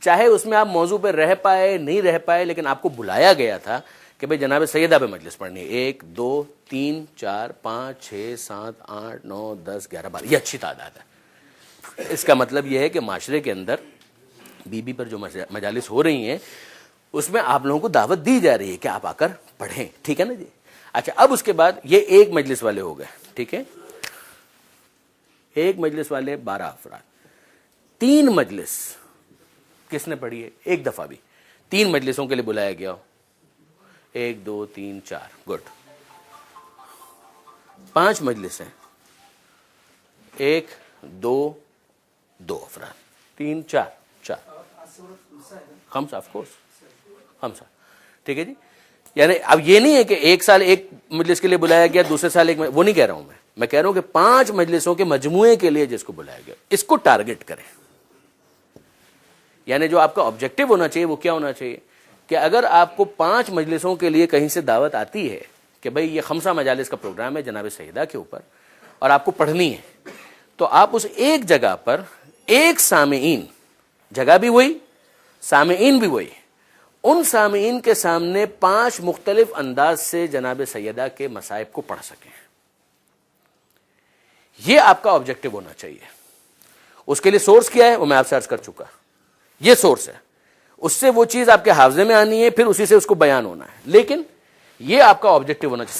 چاہے اس میں آپ موضوع پہ رہ پائے نہیں رہ پائے, لیکن آپ کو بلایا گیا تھا کہ بھئی جناب سیدہ پہ مجلس پڑھنی ہے. 1 2 3 4 5 6 7 8 9 10 11 12, یہ اچھی تعداد ہے. اس کا مطلب یہ ہے کہ معاشرے کے اندر بی بی پر جو مجالس ہو رہی ہیں اس میں آپ لوگوں کو دعوت دی جا رہی ہے کہ آپ آ کر پڑھیں. ٹھیک ہے نا جی. اچھا, اب اس کے بعد یہ ایک مجلس والے ہو گئے. ٹھیک ہے, ایک مجلس والے 12 افراد. 3 مجلس کس نے پڑھی ہے؟ ایک دفعہ بھی 3 مجلسوں کے لیے بلایا گیا ہو. 1 2 3 4, گڈ. 5 مجلس ہیں, 1 2 2 افراد, 3 4 خمسہ, آف کورس خمسہ. ٹھیک ہے جی. یعنی اب یہ نہیں ہے کہ ایک سال ایک مجلس کے لیے بلایا گیا, دوسرے سال ایک, وہ نہیں کہہ رہا ہوں میں کہہ رہا ہوں کہ 5 مجلسوں کے مجموعے کے لیے جس کو بلایا گیا اس کو ٹارگٹ کریں. یعنی جو آپ کا آبجیکٹو ہونا چاہیے وہ کیا ہونا چاہیے کہ اگر آپ کو 5 مجلسوں کے لیے کہیں سے دعوت آتی ہے کہ بھئی یہ 5 مجالس کا پروگرام ہے جناب سیدہ کے اوپر اور آپ کو پڑھنی ہے, تو آپ اس ایک جگہ پر ایک سامعین, جگہ بھی وہی, سامعین بھی وہی, ان سامعین کے سامنے 5 مختلف انداز سے جناب سیدہ کے مصائب کو پڑھ سکیں. یہ آپ کا آبجیکٹو ہونا چاہیے. اس کے لیے سورس کیا ہے وہ میں آپ سے عرض کر چکا, یہ سورس ہے. اس سے وہ چیز آپ کے حافظے میں آنی ہے, پھر اسی سے اس کو بیان ہونا ہے. لیکن یہ آپ کا آبجیکٹو ہونا چاہیے,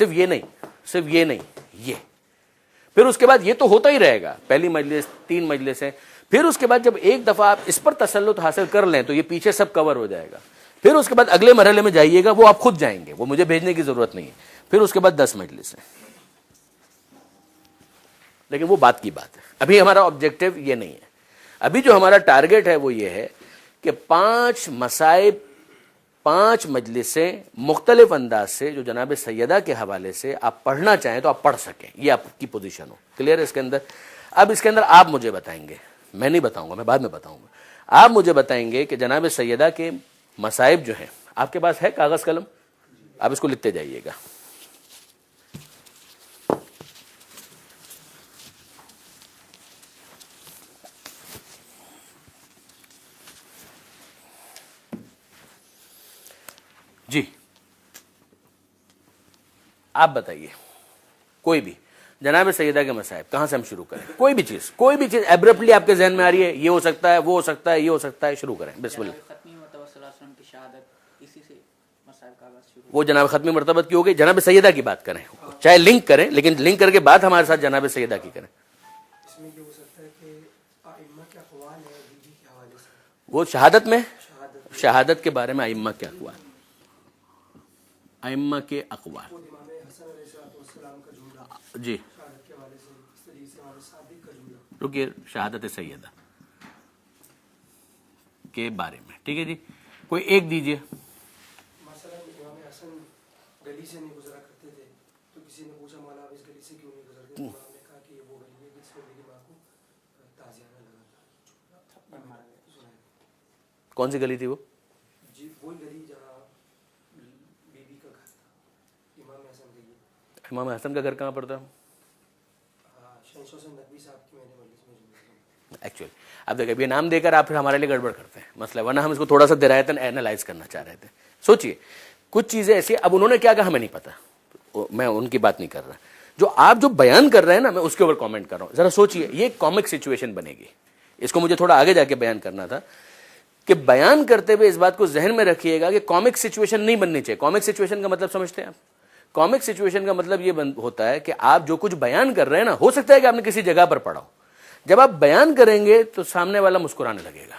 صرف یہ نہیں, یہ. پھر اس کے بعد یہ تو ہوتا ہی رہے گا, پہلی مجلس 3 مجلس ہیں, پھر اس کے بعد جب ایک دفعہ آپ اس پر تسلط حاصل کر لیں تو یہ پیچھے سب کور ہو جائے گا. پھر اس کے بعد اگلے مرحلے میں جائیے گا, وہ آپ خود جائیں گے, وہ مجھے بھیجنے کی ضرورت نہیں ہے. پھر اس کے بعد 10 مجلس ہیں. لیکن وہ بات کی بات ہے, ابھی ہمارا آبجیکٹو یہ نہیں ہے. ابھی جو ہمارا ٹارگٹ ہے وہ یہ ہے کہ 5 مصائب 5 مجلسیں مختلف انداز سے جو جناب سیدہ کے حوالے سے آپ پڑھنا چاہیں تو آپ پڑھ سکیں. یہ آپ کی پوزیشن ہو. کلیئر ہے اس کے اندر؟ اب اس کے اندر آپ مجھے بتائیں گے, میں نہیں بتاؤں گا, میں بعد میں بتاؤں گا. آپ مجھے بتائیں گے کہ جناب سیدہ کے مصائب جو ہیں, آپ کے پاس ہے کاغذ قلم؟ آپ اس کو لکھتے جائیے گا. جی آپ بتائیے, کوئی بھی جناب سیدہ کے مصائب, کہاں سے ہم شروع کریں؟ کوئی بھی چیز ایبرپٹلی آپ کے ذہن میں آ رہی ہے, یہ ہو سکتا ہے, وہ ہو سکتا ہے, یہ ہو سکتا ہے, شروع کریں. بسم اللہ. وہ جناب ختمی مرتبت کی ہو گئی. جناب سیدہ کی بات کریں, چاہے لنک کریں, لیکن لنک کر کے بعد ہمارے ساتھ جناب سیدہ کی کریں. وہ شہادت میں, شہادت کے بارے میں ائمہ کے اقوال, ائمہ کے اقوال. جی رکیے, شہادت سیدہ کے بارے میں. ٹھیک ہے جی, کوئی ایک دیجئے. گلی سے نہیں گزرا کرتے تھے تو کسی نے پوچھا مولا آپ اس گلی سے کیوں نہیں گزرتے؟ امام نے کہا کہ یہ وہ گلی ہے جس میں میری ماں کو تازیانہ لگا تھا. کون سی گلی تھی وہ؟ جی وہی گلی جہاں بی بی کا گھر تھا, امام حسن کا. یہ امام حسن کا گھر کہاں پڑتا ہے؟ شہنشاہ حسین ندوی صاحب کی میں نے مجلس میں. ایکچولی اب دیکھیں, اب یہ نام دے کر آپ پھر ہمارے لیے گڑبڑ کرتے ہیں مسئلہ, ورنہ ہم اس کو تھوڑا سا درایتاً اینالائز کرنا چاہ رہے تھے. سوچئے کچھ چیزیں ایسی, اب انہوں نے کیا کہا ہمیں نہیں پتا, میں ان کی بات نہیں کر رہا. جو آپ جو بیان کر رہے ہیں نا, میں اس کے اوپر کامنٹ کر رہا ہوں. ذرا سوچئے, یہ ایک کامک سچویشن بنے گی. اس کو مجھے تھوڑا آگے جا کے بیان کرنا تھا کہ بیان کرتے ہوئے اس بات کو ذہن میں رکھیے گا کہ کامک سچویشن نہیں بننی چاہیے. کامک سچویشن کا مطلب سمجھتے ہیں آپ؟ کامک سچویشن کا مطلب یہ ہوتا ہے کہ آپ جو کچھ بیان کر رہے ہیں نا, ہو سکتا ہے کہ آپ نے کسی جگہ پر پڑھا ہو. جب آپ بیان کریں گے تو سامنے والا مسکرانے لگے گا,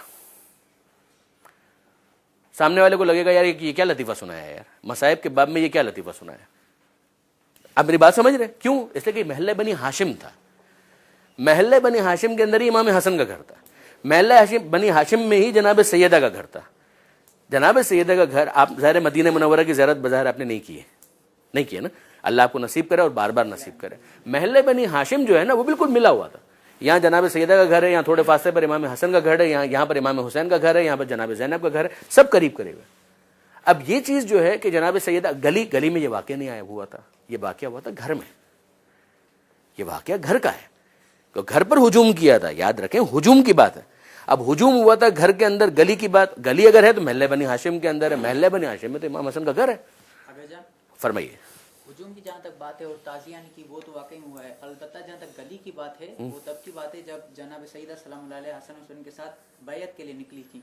سامنے والے کو لگے گا یار یہ کیا لطیفہ سنایا ہے, یار مصائب کے باب میں یہ کیا لطیفہ سنایا. آپ میری بات سمجھ رہے ہیں؟ کیوں؟ اس لیے کہ محلہ بنی ہاشم تھا. محلہ بنی ہاشم کے اندر ہی امام حسن کا گھر تھا. محلہ بنی ہاشم میں ہی جناب سیدہ کا گھر تھا. جناب سیدہ کا گھر, آپ ظاہر مدینہ منورہ کی زیارت بظاہر آپ نے نہیں کیے نا, اللہ آپ کو نصیب کرے اور بار بار نصیب کرے. محلہ بنی ہاشم جو ہے نا وہ بالکل ملا ہوا تھا. یہاں جناب سیدہ کا گھر ہے, یہاں تھوڑے فاصلے پر امام حسن کا گھر ہے, یہاں پر امام حسین کا گھر ہے, یہاں پر جناب زینب کا گھر ہے, سب قریب قریب ہے. اب یہ چیز جو ہے کہ جناب سیدہ گلی میں یہ واقعہ نہیں آیا ہوا تھا, یہ واقعہ ہوا تھا گھر میں. یہ واقعہ گھر کا ہے, تو گھر پر ہجوم کیا تھا, یاد رکھیں ہجوم کی بات ہے. اب ہجوم ہوا تھا گھر کے اندر، گلی کی بات، گلی اگر ہے تو محلہ بنی ہاشم کے اندر ہے، محلہ بنی ہاشم میں تو امام حسن کا گھر ہے. فرمائیے. ہجوم کی جہاں تک بات ہے اور تازیان کی وہ تو واقعی ہوا ہے، البتہ جہاں تک گلی کی بات ہے وہ تب کی بات ہے جب جناب سیدہ سلام اللہ علیہ حسن حسین کے ساتھ بیعت کے لیے نکلی تھی.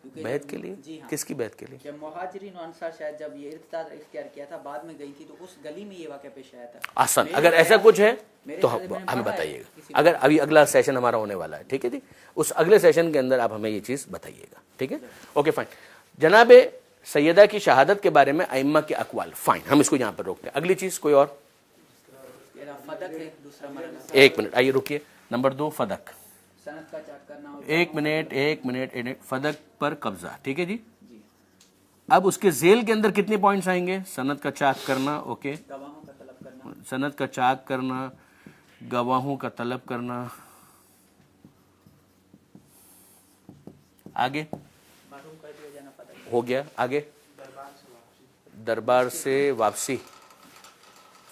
بیعت کے لیے؟ جی ہاں. کس کی بیعت کے لیے؟ جب مہاجرین و انصار شاید جب یہ ارتداد اختیار کیا تھا بعد میں گئی تھی تو اس گلی میں یہ واقعہ پیش آیا تھا. آسان اگر ایسا کچھ ہے تو ہمیں بتائیے گا. اگر ابھی اگلا سیشن ہمارا ہونے والا ہے، ٹھیک ہے جی، اس اگلے سیشن کے اندر آپ ہمیں یہ چیز بتائیے گا. ٹھیک ہے، اوکے فائن. جناب سیدہ کی شہادت کے بارے میں ائمہ کے اقوال، فائن، ہم اس کو یہاں پر روکتے ہیں. اگلی چیز کوئی اور؟ ایک منٹ آئیے رکیے. نمبر 2 فدق. سند کا چاک کرنا. ایک منٹ فدق پر قبضہ. ٹھیک ہے جی. اب اس کے ذیل کے اندر کتنے پوائنٹس آئیں گے؟ سند کا چاک کرنا، اوکے، گواہوں کا طلب کرنا. سند کا چاک کرنا، گواہوں کا طلب کرنا. آگے معلوم کر دیا جانا فدق. ہو گیا. آگے دربار سے واپسی.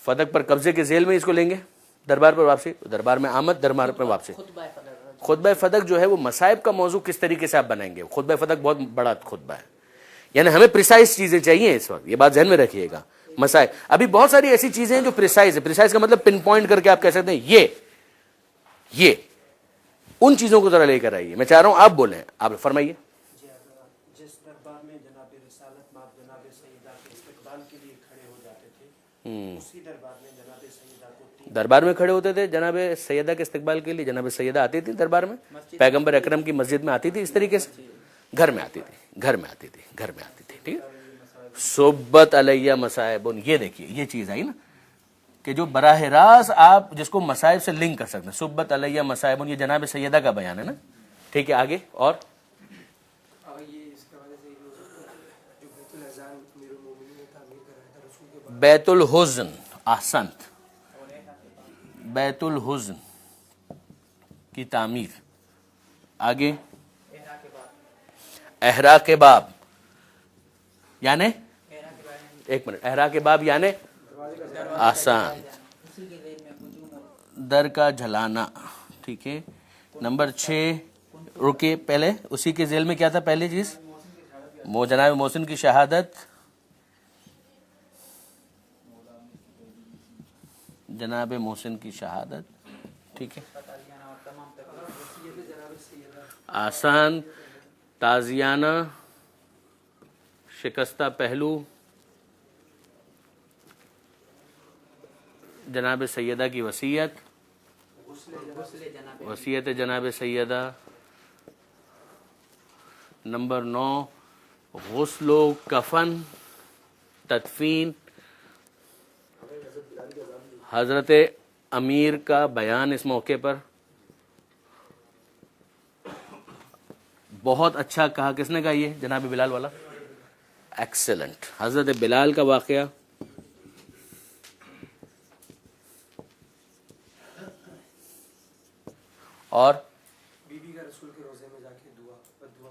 فدق پر قبضے کے ذیل میں اس کو لیں گے. دربار پر واپسی، دربار میں آمد، دربار میں واپسی. خطبہ فدق. خطبہ فدق جو ہے وہ مصائب کا موضوع کس طریقے سے آپ بنائیں گے؟ خطبہ فدق بہت بڑا خطبہ ہے، یعنی ہمیں پریسائز چیزیں چاہیے اس وقت، یہ بات ذہن میں رکھیے گا. مسائل ابھی بہت ساری ایسی چیزیں ہیں جو پریسائز ہے. پریسائز کا مطلب پن پوائنٹ کر کے آپ کہہ سکتے ہیں یہ ان چیزوں کو ذرا لے کر آئیے. میں چاہ رہا ہوں آپ بولیں، آپ فرمائیے. جس دربار میں جناب رسالت مآب جناب سیدہ کے استقبال کے لیے کھڑے ہو جاتے تھے، اسی دربار میں جناب سیدہ کو دربار میں کھڑے ہوتے تھے جناب سیدہ کے استقبال کے لیے. جناب سیدہ آتی تھی دربار میں، پیغمبر اکرم کی مسجد میں آتی تھی، اس طریقے سے گھر میں آتی تھی. ٹھیک ہے. صحبت علیہ مصائب، یہ دیکھیے یہ چیز آئی نا کہ جو براہ راست آپ جس کو مصائب سے لنک کر سکتے ہیں. صحبت علیہ مصائب، یہ جناب سیدہ کا بیان ہے نا. ٹھیک ہے. آگے اور یہ اس کے وجہ سے یہ ہو سکتا ہے جو بیت الاذان امیر المومنین نے تعمیر کرایا تھا رسول کے بعد. بیت الحزن، احسنت، بیت الحزن کی تعمیر. آگے احرا کے باب، یعنی ایک منٹ، احرا کے باب یعنی آسان، در کا جھلانا. ٹھیک ہے. نمبر 6 رکے پہلے اسی کے ذیل میں کیا تھا پہلی چیز؟ جناب محسن کی شہادت، جناب محسن کی شہادت. ٹھیک ہے. آسان، تازیانہ، شکستہ پہلو، جناب سیدہ کی وصیت، وصیت جناب سیدہ. نمبر 9 غسل و کفن، تدفین، حضرت امیر کا بیان اس موقع پر. بہت اچھا کہا، کس نے کہا؟ یہ جناب بلال والا. ایکسلنٹ. حضرت بلال کا واقعہ. اور بی بی کا رسول کے روزے میں جا کے دعا کرنا.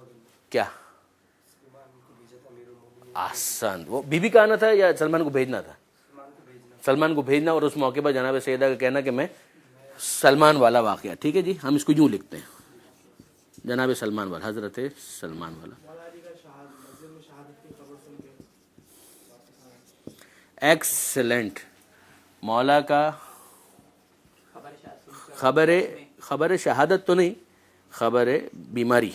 کیا سلمان کو بھیجا تھا امیر المومنین. آسان. وہ بی بی کا آنا تھا یا سلمان کو بھیجنا تھا؟ سلمان کو بھیجنا. سلمان کو بھیجنا، اور اس موقع پر جناب سیدہ کا کہنا کہ میں سلمان والا واقعہ. ٹھیک ہے جی، ہم اس کو یوں لکھتے ہیں، جناب سلمان والا، حضرت سلمان والا. ایکسلنٹ. مولا کا خبر شہادت تو نہیں، خبر بیماری،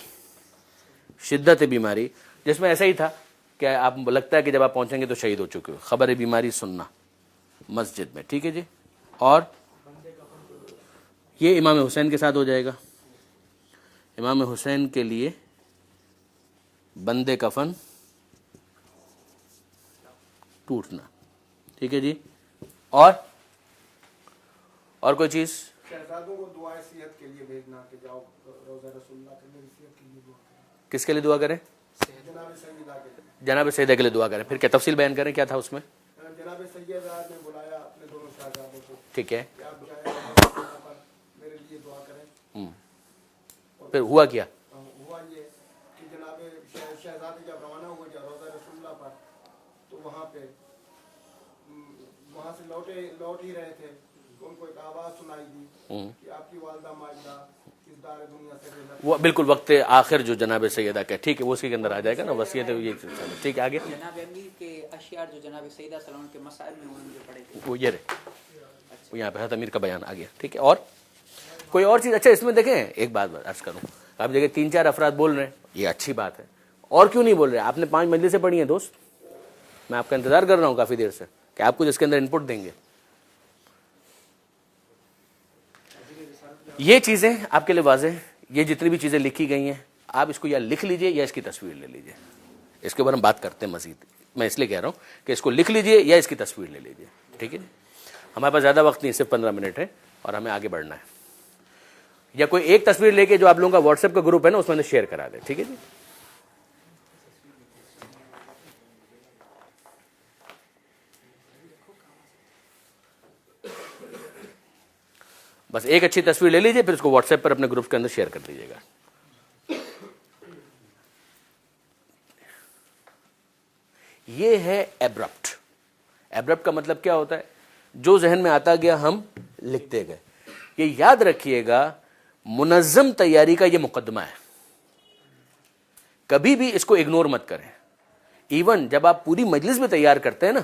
شدت بیماری، جس میں ایسا ہی تھا کہ آپ لگتا ہے کہ جب آپ پہنچیں گے تو شہید ہو چکے ہو. خبر بیماری سننا مسجد میں. ٹھیک ہے جی. اور یہ امام حسین کے ساتھ ہو جائے گا. امام حسین کے لیے بندے کفن ٹوٹنا. ٹھیک ہے جی. اور کوئی چیز؟ شہزادوں کو دعائے صحت کے لیے بھیجنا کہ جاؤ روزہ رسول اللہ کے لیے صحت کے لیے دعا کریں. کس کے لیے دعا کریں؟ جناب سیدہ کے لیے. جناب سیدہ کے لیے دعا کریں. پھر کیا تفصیل بیان کریں، کیا تھا اس میں؟ جناب سیدہ نے بلایا اپنے دونوں شہزادوں کو ٹھیک ہے. کہ آپ جائیں میرے لیے دعا کریں. پھر ہوا کیا؟ ہوا یہ کہ جناب شہزادے جب روانہ ہوئے جب روزہ رسول اللہ پر، تو وہاں سے لوٹ ہی رہے تھے، ان کو ایک آواز سنائی دی کہ آپ کی والدہ ماجدہ وہ بالکل وقت آخر جو جناب سیدہ کا ٹھیک ہے وہ اسی کے اندر آ جائے گا نا وصیت یہ ٹھیک ہے آگے جناب امیر کے اشعار جو جناب سیدہ سلام کے مسائل میں انہوں نے جو پڑھے تھے وہ یہ رہے وہ یہاں پہ حضرت امیر کا بیان آ گیا ٹھیک ہے. اور کوئی اور چیز اچھا اس میں دیکھیں ایک بات عرض کروں آپ دیکھیں 3-4 افراد بول رہے ہیں یہ اچھی بات ہے اور کیوں نہیں بول رہے آپ نے 5 مجلسیں پڑھی ہیں دوست میں آپ کا انتظار کر رہا ہوں کافی دیر سے کہ آپ کچھ اس کے اندر انپٹ دیں گے. یہ چیزیں آپ کے لیے واضح یہ جتنی بھی چیزیں لکھی گئی ہیں آپ اس کو یا لکھ لیجئے یا اس کی تصویر لے لیجئے اس کے اوپر ہم بات کرتے ہیں مزید میں اس لیے کہہ رہا ہوں کہ اس کو لکھ لیجئے یا اس کی تصویر لے لیجئے ٹھیک ہے. ہمارے پاس زیادہ وقت نہیں صرف 15 منٹ ہے اور ہمیں آگے بڑھنا ہے یا کوئی ایک تصویر لے کے جو آپ لوگوں کا واٹس ایپ کا گروپ ہے نا اس میں شیئر کرا دیں ٹھیک ہے جی. بس ایک اچھی تصویر لے لیجئے پھر اس کو واٹس ایپ پر اپنے گروپ کے اندر شیئر کر دیجیے گا. یہ ہے ایبرپٹ. ایبرپٹ کا مطلب کیا ہوتا ہے جو ذہن میں آتا گیا ہم لکھتے گئے. یہ یاد رکھیے گا منظم تیاری کا یہ مقدمہ ہے کبھی بھی اس کو اگنور مت کریں. ایون جب آپ پوری مجلس بھی تیار کرتے ہیں نا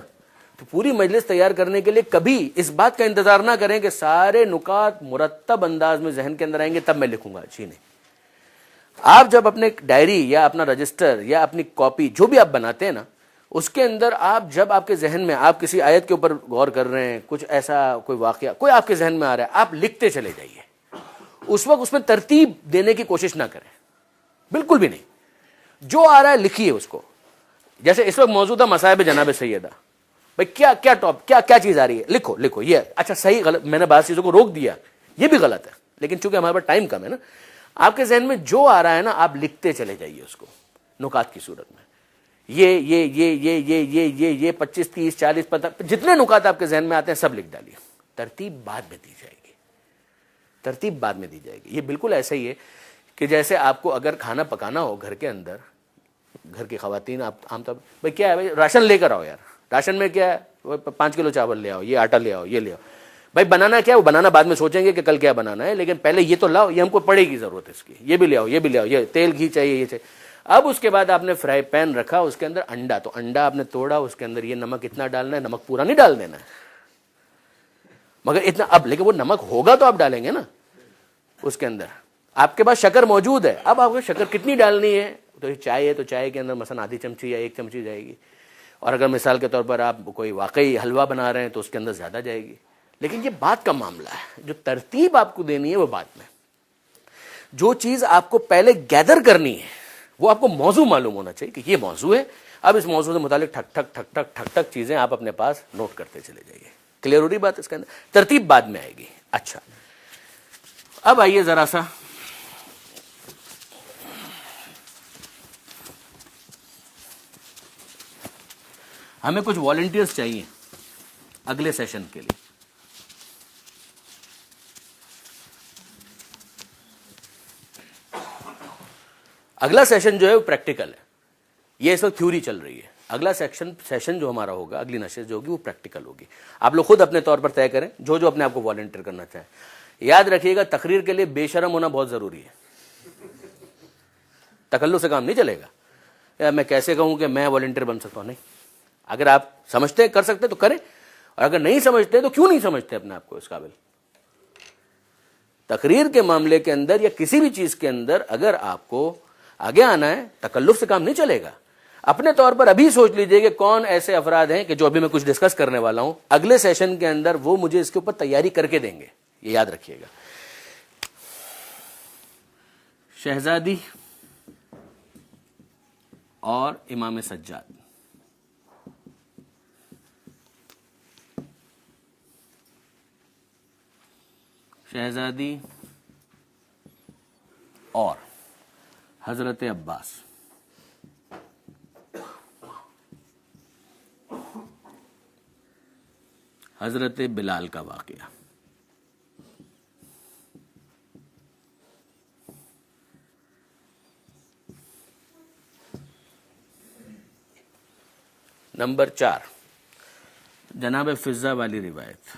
تو پوری مجلس تیار کرنے کے لیے کبھی اس بات کا انتظار نہ کریں کہ سارے نکات مرتب انداز میں ذہن کے اندر آئیں گے تب میں لکھوں گا. جی نہیں. آپ جب اپنے ڈائری یا اپنا رجسٹر یا اپنی کاپی جو بھی آپ بناتے ہیں نا اس کے اندر آپ جب آپ کے ذہن میں آپ کسی آیت کے اوپر غور کر رہے ہیں کچھ ایسا کوئی واقعہ کوئی آپ کے ذہن میں آ رہا ہے آپ لکھتے چلے جائیے. اس وقت اس میں ترتیب دینے کی کوشش نہ کریں بالکل بھی نہیں. جو آ رہا ہے لکھیے اس کو. جیسے اس وقت موجودہ مصائب جناب سیدہ بھائی کیا چیز آ رہی ہے لکھو یہ اچھا صحیح غلط میں نے بعض چیزوں کو روک دیا یہ بھی غلط ہے لیکن چونکہ ہمارے پاس ٹائم کم ہے نا آپ کے ذہن میں جو آ رہا ہے نا آپ لکھتے چلے جائیے اس کو نکات کی صورت میں. یہ 25 30 40 50 جتنے نکات آپ کے ذہن میں آتے ہیں سب لکھ ڈالیے. ترتیب بعد میں دی جائے گی. یہ بالکل ایسا ہی ہے کہ جیسے آپ کو اگر کھانا پکانا ہو گھر کے اندر گھر کی خواتین آپ عام طور پر کیا ہے راشن لے کر آؤ یار راشن میں کیا ہے 5 کلو چاول لے آؤ یہ آٹا لے آؤ یہ لے آؤ بھائی بنانا کیا وہ بنانا بعد میں سوچیں گے کہ کل کیا بنانا ہے لیکن پہلے یہ تو لاؤ یہ ہم کو پڑے گی ضرورت اس کی یہ بھی لے آؤ یہ تیل گھی چاہیے یہ چاہیے. اب اس کے بعد آپ نے فرائی پین رکھا اس کے اندر انڈا تو انڈا آپ نے توڑا اس کے اندر یہ نمک اتنا ڈالنا ہے نمک پورا نہیں ڈال دینا ہے مگر اتنا اب لیکن وہ نمک ہوگا تو آپ ڈالیں گے نا اس کے اندر. آپ کے پاس شکر موجود ہے اب آپ کو شکر کتنی ڈالنی ہے تو یہ چائے ہے تو چائے کے اندر مثلا آدھی چمچی یا 1 چمچی جائے گی اور اگر مثال کے طور پر آپ کوئی واقعی حلوہ بنا رہے ہیں تو اس کے اندر زیادہ جائے گی. لیکن یہ بات کا معاملہ ہے جو ترتیب آپ کو دینی ہے وہ بات میں جو چیز آپ کو پہلے گیدر کرنی ہے وہ آپ کو موضوع معلوم ہونا چاہیے کہ یہ موضوع ہے. اب اس موضوع سے متعلق ٹھک ٹھک ٹھک ٹھک ٹھک ٹھک چیزیں آپ اپنے پاس نوٹ کرتے چلے جائیے. کلیئر ہو رہی بات اس کے اندر ترتیب بعد میں آئے گی. اچھا اب آئیے ذرا سا ہمیں کچھ والنٹیئرز چاہیے اگلے سیشن کے لیے. اگلا سیشن جو ہے وہ پریکٹیکل ہے. یہ اس وقت تھیوری چل رہی ہے. اگلا سیشن جو ہمارا ہوگا اگلی نشست جو ہوگی وہ پریکٹیکل ہوگی. آپ لوگ خود اپنے طور پر طے کریں جو اپنے آپ کو والنٹیئر کرنا چاہیں. یاد رکھیے گا تقریر کے لیے بے شرم ہونا بہت ضروری ہے. تکلف سے کام نہیں چلے گا. یا میں کیسے کہوں کہ میں والنٹیئر بن سکتا ہوں نہیں. اگر آپ سمجھتے کر سکتے تو کریں اور اگر نہیں سمجھتے تو کیوں نہیں سمجھتے اپنے آپ کو اس قابل. تقریر کے معاملے کے اندر یا کسی بھی چیز کے اندر اگر آپ کو آگے آنا ہے تکلف سے کام نہیں چلے گا. اپنے طور پر ابھی سوچ لیجئے کہ کون ایسے افراد ہیں کہ جو ابھی میں کچھ ڈسکس کرنے والا ہوں اگلے سیشن کے اندر وہ مجھے اس کے اوپر تیاری کر کے دیں گے. یہ یاد رکھیے گا. شہزادی اور امام سجاد شہزادی اور حضرت عباس حضرت بلال کا واقعہ. نمبر 4 جناب فضہ والی روایت.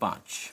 5,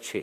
6,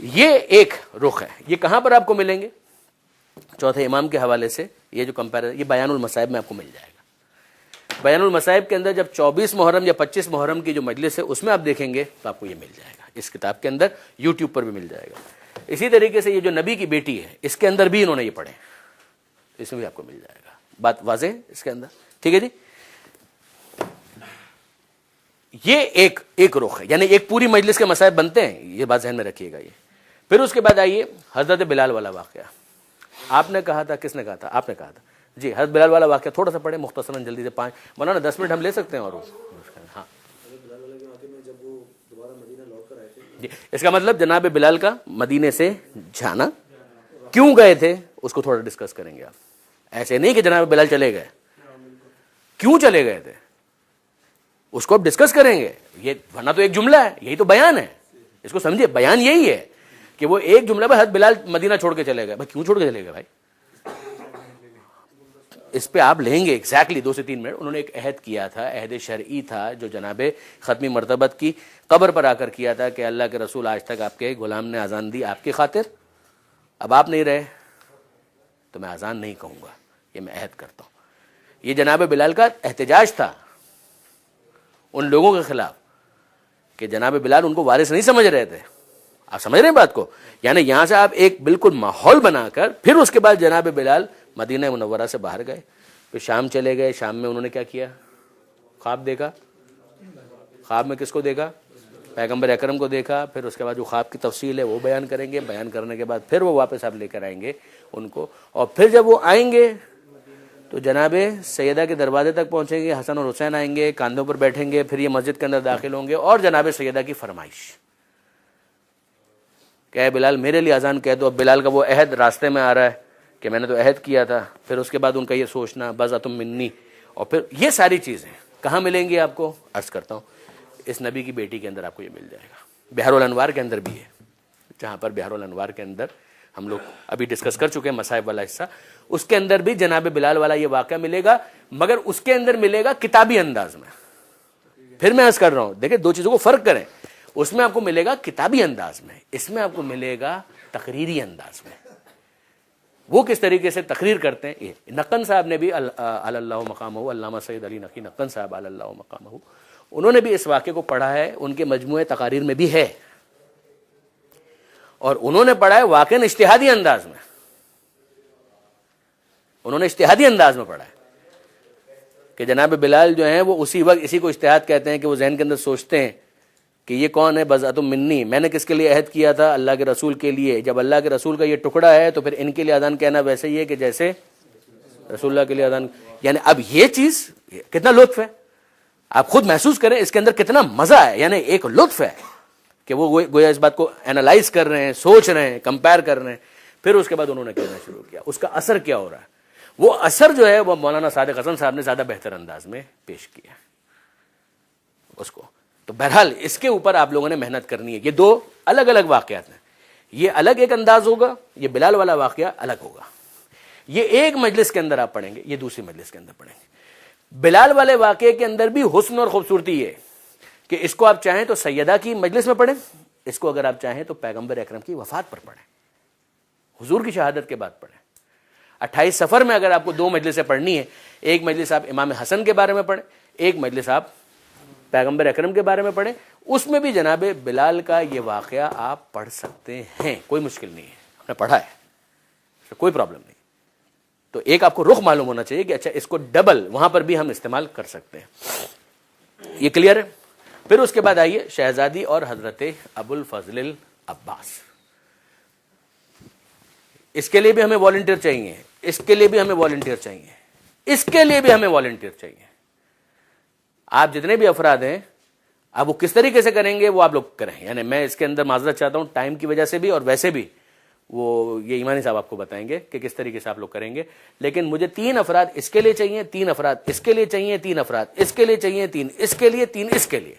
یہ ایک رخ ہے. یہ کہاں پر آپ کو ملیں گے؟ چوتھے امام کے حوالے سے یہ جو کمپیریزن، یہ بیان المصائب میں آپ کو مل جائے گا. بیان المصائب کے اندر جب 24 محرم یا 25 محرم کی جو مجلس ہے اس میں آپ دیکھیں گے تو آپ کو یہ مل جائے گا. اس کتاب کے اندر یوٹیوب پر بھی مل جائے گا. اسی طریقے سے یہ جو نبی کی بیٹی ہے اس کے اندر بھی انہوں نے یہ پڑھے، اس میں بھی آپ کو مل جائے گا. بات واضح ہے اس کے اندر؟ ٹھیک ہے جی. یہ ایک رخ ہے، یعنی ایک پوری مجلس کے مسائل بنتے ہیں، یہ بات ذہن میں رکھیے گا. یہ پھر اس کے بعد آئیے حضرت بلال والا واقعہ. آپ نے کہا تھا، کس نے کہا تھا؟ آپ نے کہا تھا جی. حضرت بلال والا واقعہ تھوڑا سا پڑھیں مختصراً، جلدی سے. 5 مولانا 10 منٹ ہم لے سکتے ہیں. اور ہاں جی، اس کا مطلب جناب بلال کا مدینے سے جانا، کیوں گئے تھے اس کو تھوڑا ڈسکس کریں گے. آپ ایسے نہیں کہ جناب بلال چلے گئے، کیوں چلے گئے تھے اس کو اب ڈسکس کریں گے. یہ ورنہ تو ایک جملہ ہے، یہی تو بیان ہے. اس کو سمجھیے، بیان یہی ہے کہ وہ ایک جملہ میں حضرت بلال مدینہ چھوڑ کے چلے گئے. بھائی کیوں چھوڑ کے چلے گئے بھائی؟ اس پہ آپ لیں گے ایگزیکٹلی 2 سے 3 منٹ. انہوں نے ایک عہد کیا تھا، عہد شرعی تھا جو جناب ختمی مرتبت کی قبر پر آ کر کیا تھا کہ اللہ کے رسول آج تک آپ کے غلام نے اذان دی آپ کی خاطر، اب آپ نہیں رہے تو میں اذان نہیں کہوں گا، یہ میں عہد کرتا ہوں. یہ جناب بلال کا احتجاج تھا ان لوگوں کے خلاف کہ جناب بلال ان کو وارث نہیں سمجھ رہے تھے. آپ سمجھ رہے ہیں بات کو؟ یعنی یہاں سے آپ ایک بالکل ماحول بنا کر پھر اس کے بعد جناب بلال مدینہ منورہ سے باہر گئے، پھر شام چلے گئے. شام میں انہوں نے کیا کیا؟ خواب دیکھا. خواب میں کس کو دیکھا؟ پیغمبر اکرم کو دیکھا. پھر اس کے بعد جو خواب کی تفصیل ہے وہ بیان کریں گے. بیان کرنے کے بعد پھر وہ واپس آپ لے کر آئیں گے ان کو. اور پھر جب وہ آئیں گے تو جناب سیدہ کے دروازے تک پہنچیں گے. حسن اور حسین آئیں گے، کاندھوں پر بیٹھیں گے. پھر یہ مسجد کے اندر داخل ہوں گے اور جناب سیدہ کی فرمائش کہ اے بلال میرے لیے اذان کہہ دو. اب بلال کا وہ عہد راستے میں آ رہا ہے کہ میں نے تو عہد کیا تھا. پھر اس کے بعد ان کا یہ سوچنا بضعۃ منی، اور پھر یہ ساری چیزیں کہاں ملیں گی آپ کو؟ عرض کرتا ہوں اس نبی کی بیٹی کے اندر آپ کو یہ مل جائے گا. بحر الانوار کے اندر بھی ہے، جہاں پر بحر الانوار کے اندر ہم لوگ ابھی ڈسکس کر چکے ہیں مصائب والا حصہ، اس کے اندر بھی جناب بلال والا یہ واقعہ ملے گا، مگر اس کے اندر ملے گا کتابی انداز میں. پھر میں عرض کر رہا ہوں دیکھیں 2 چیزوں کو فرق کریں. اس میں آپ کو ملے گا کتابی انداز میں، اس میں آپ کو ملے گا تقریری انداز میں. وہ کس طریقے سے تقریر کرتے ہیں. نقن صاحب نے بھی علی اللہ مقامہ، علامہ سید علی نقی نقن صاحب علی اللہ مقامہ، انہوں نے بھی اس واقعے کو پڑھا ہے، ان کے مجموعہ تقاریر میں بھی ہے، اور انہوں نے پڑھا ہے واقعاً اجتہادی انداز میں. انہوں نے اجتہادی انداز میں پڑھا ہے کہ جناب بلال جو ہیں وہ اسی وقت، اسی کو اجتہاد کہتے ہیں کہ وہ ذہن کے اندر سوچتے ہیں کہ یہ کون ہے؟ بضعۃ منی، میں نے کس کے لیے عہد کیا تھا؟ اللہ کے رسول کے لیے. جب اللہ کے رسول کا یہ ٹکڑا ہے تو پھر ان کے لیے اذان کہنا ویسے ہی ہے کہ جیسے رسول اللہ کے لیے اذان. یعنی اب یہ چیز کتنا لطف ہے، آپ خود محسوس کریں اس کے اندر کتنا مزہ ہے. یعنی ایک لطف ہے کہ وہ گویا اس بات کو اینالائز کر رہے ہیں، سوچ رہے ہیں، کمپیئر کر رہے ہیں. پھر اس کے بعد انہوں نے کہنا شروع کیا. اس کا اثر کیا ہو رہا ہے؟ وہ اثر جو ہے وہ مولانا صادق حسن صاحب نے زیادہ بہتر انداز میں پیش کیا اس کو. تو بہرحال اس کے اوپر آپ لوگوں نے محنت کرنی ہے. یہ 2 الگ الگ واقعات ہیں. یہ الگ ایک انداز ہوگا، یہ بلال والا واقعہ الگ ہوگا. یہ ایک مجلس کے اندر آپ پڑھیں گے، یہ دوسری مجلس کے اندر پڑھیں گے. بلال والے واقعے کے اندر بھی حسن اور خوبصورتی ہے کہ اس کو آپ چاہیں تو سیدہ کی مجلس میں پڑھیں، اس کو اگر آپ چاہیں تو پیغمبر اکرم کی وفات پر پڑھیں، حضور کی شہادت کے بعد پڑھیں. 28 سفر میں اگر آپ کو 2 مجلسیں پڑھنی ہے، ایک مجلس آپ امام حسن کے بارے میں پڑھیں، ایک مجلس آپ پیغمبر اکرم کے بارے میں پڑھیں. اس میں بھی جناب بلال کا یہ واقعہ آپ پڑھ سکتے ہیں، کوئی مشکل نہیں ہے، ہم نے پڑھا ہے، کوئی پرابلم نہیں. تو ایک آپ کو رخ معلوم ہونا چاہیے کہ اچھا اس کو ڈبل وہاں پر بھی ہم استعمال کر سکتے ہیں. یہ کلیئر ہے؟ پھر اس کے بعد آئیے شہزادی اور حضرت ابو الفضل العباس. اس کے لیے بھی ہمیں والنٹیئر چاہیے، اس کے لیے بھی ہمیں والنٹیئر چاہیے، اس کے لیے بھی ہمیں والنٹیئر چاہیے. آپ جتنے بھی افراد ہیں اب وہ کس طریقے سے کریں گے وہ آپ لوگ کریں. یعنی میں اس کے اندر معذرت چاہتا ہوں ٹائم کی وجہ سے بھی، اور ویسے بھی وہ یہ ایمانی صاحب آپ کو بتائیں گے کہ کس طریقے سے آپ لوگ کریں گے. لیکن مجھے 3 افراد اس کے لیے چاہیے، 3 افراد اس کے لیے چاہیے، 3 افراد اس کے لیے چاہیے، 3 اس کے لیے، 3 اس کے لیے.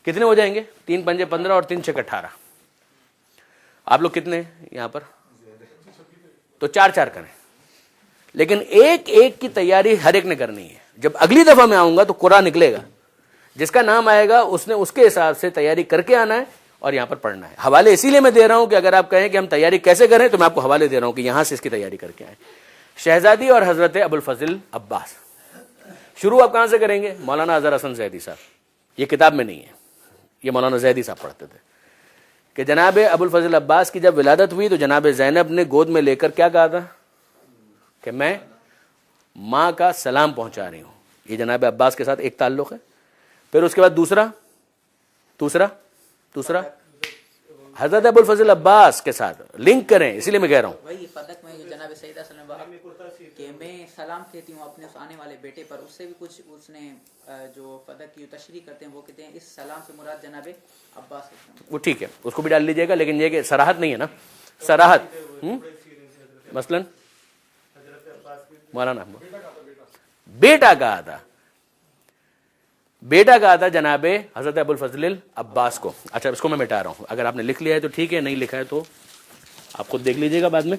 کتنے ہو جائیں گے؟ 3 پنجے 15 اور 3 چھک 18. آپ لوگ کتنے یہاں پر؟ تو 4 کریں. لیکن ایک ایک کی تیاری ہر ایک نے کرنی ہے. جب اگلی دفعہ میں آؤں گا تو قرآن نکلے گا، جس کا نام آئے گا اس نے اس کے حساب سے تیاری کر کے آنا ہے، اور یہاں پر پڑھنا ہے. حوالے اسی لیے میں دے رہا ہوں کہ اگر آپ کہیں کہ ہم تیاری کیسے کریں تو میں آپ کو حوالے دے رہا ہوں کہ یہاں سے اس کی تیاری کر کے آئیں. شہزادی اور حضرت ابوالفضل عباس. شروع آپ کہاں سے کریں گے؟ مولانا اظہر حسن زیدی صاحب. یہ کتاب میں نہیں ہے, یہ مولانا زیدی صاحب پڑھتے تھے کہ جناب ابوالفضل عباس کی جب ولادت ہوئی تو جناب زینب نے گود میں لے کر کیا کہا تھا کہ میں ماں کا سلام پہنچا رہی ہوں. یہ جناب عباس کے ساتھ ایک تعلق ہے. پھر اس کے بعد دوسرا حضرت ابوالفضل عباس کے ساتھ لنک کریں, اسی لیے میں کہہ رہا ہوں. وہی فدق میں جناب سیدہ صلی اللہ علیہ وسلم کہ میں سلام کہتی ہوں اپنے اس آنے والے بیٹے پر, اس سے بھی کچھ اس نے جو فدق کی تشریح کرتے ہیں وہ کہتے ہیں اس سلام سے مراد جناب عباس. وہ ٹھیک ہے, اس کو بھی ڈال لیجیے گا, لیکن یہ کہ صراحت نہیں ہے نا, صراحت مثلا مولانا بیٹا کہا تھا جناب حضرت ابوالفضل عباس کو. اچھا اس کو میں مٹا رہا ہوں, اگر آپ نے لکھ لیا ہے تو ٹھیک ہے, نہیں لکھا ہے تو آپ خود دیکھ لیجیے گا بعد میں.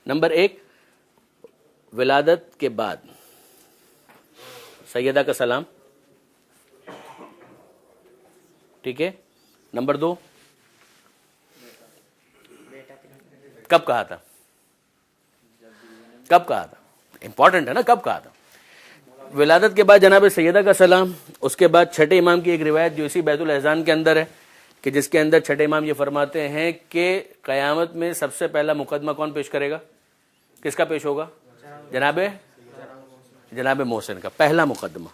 نمبر 1 ولادت کے بعد سیدہ کا سلام, ٹھیک ہے. نمبر 2 کب کہا تھا امپورٹنٹ ہے نا, کب کہا تھا. ولادت کے بعد جناب سیدہ کا سلام. اس کے بعد چھٹے امام کی ایک روایت جو اسی بیت الاحزان کے اندر ہے کہ جس کے اندر چھٹے امام یہ فرماتے ہیں کہ قیامت میں سب سے پہلا مقدمہ کون پیش کرے گا, کس کا پیش ہوگا؟ جناب محسن کا پہلا مقدمہ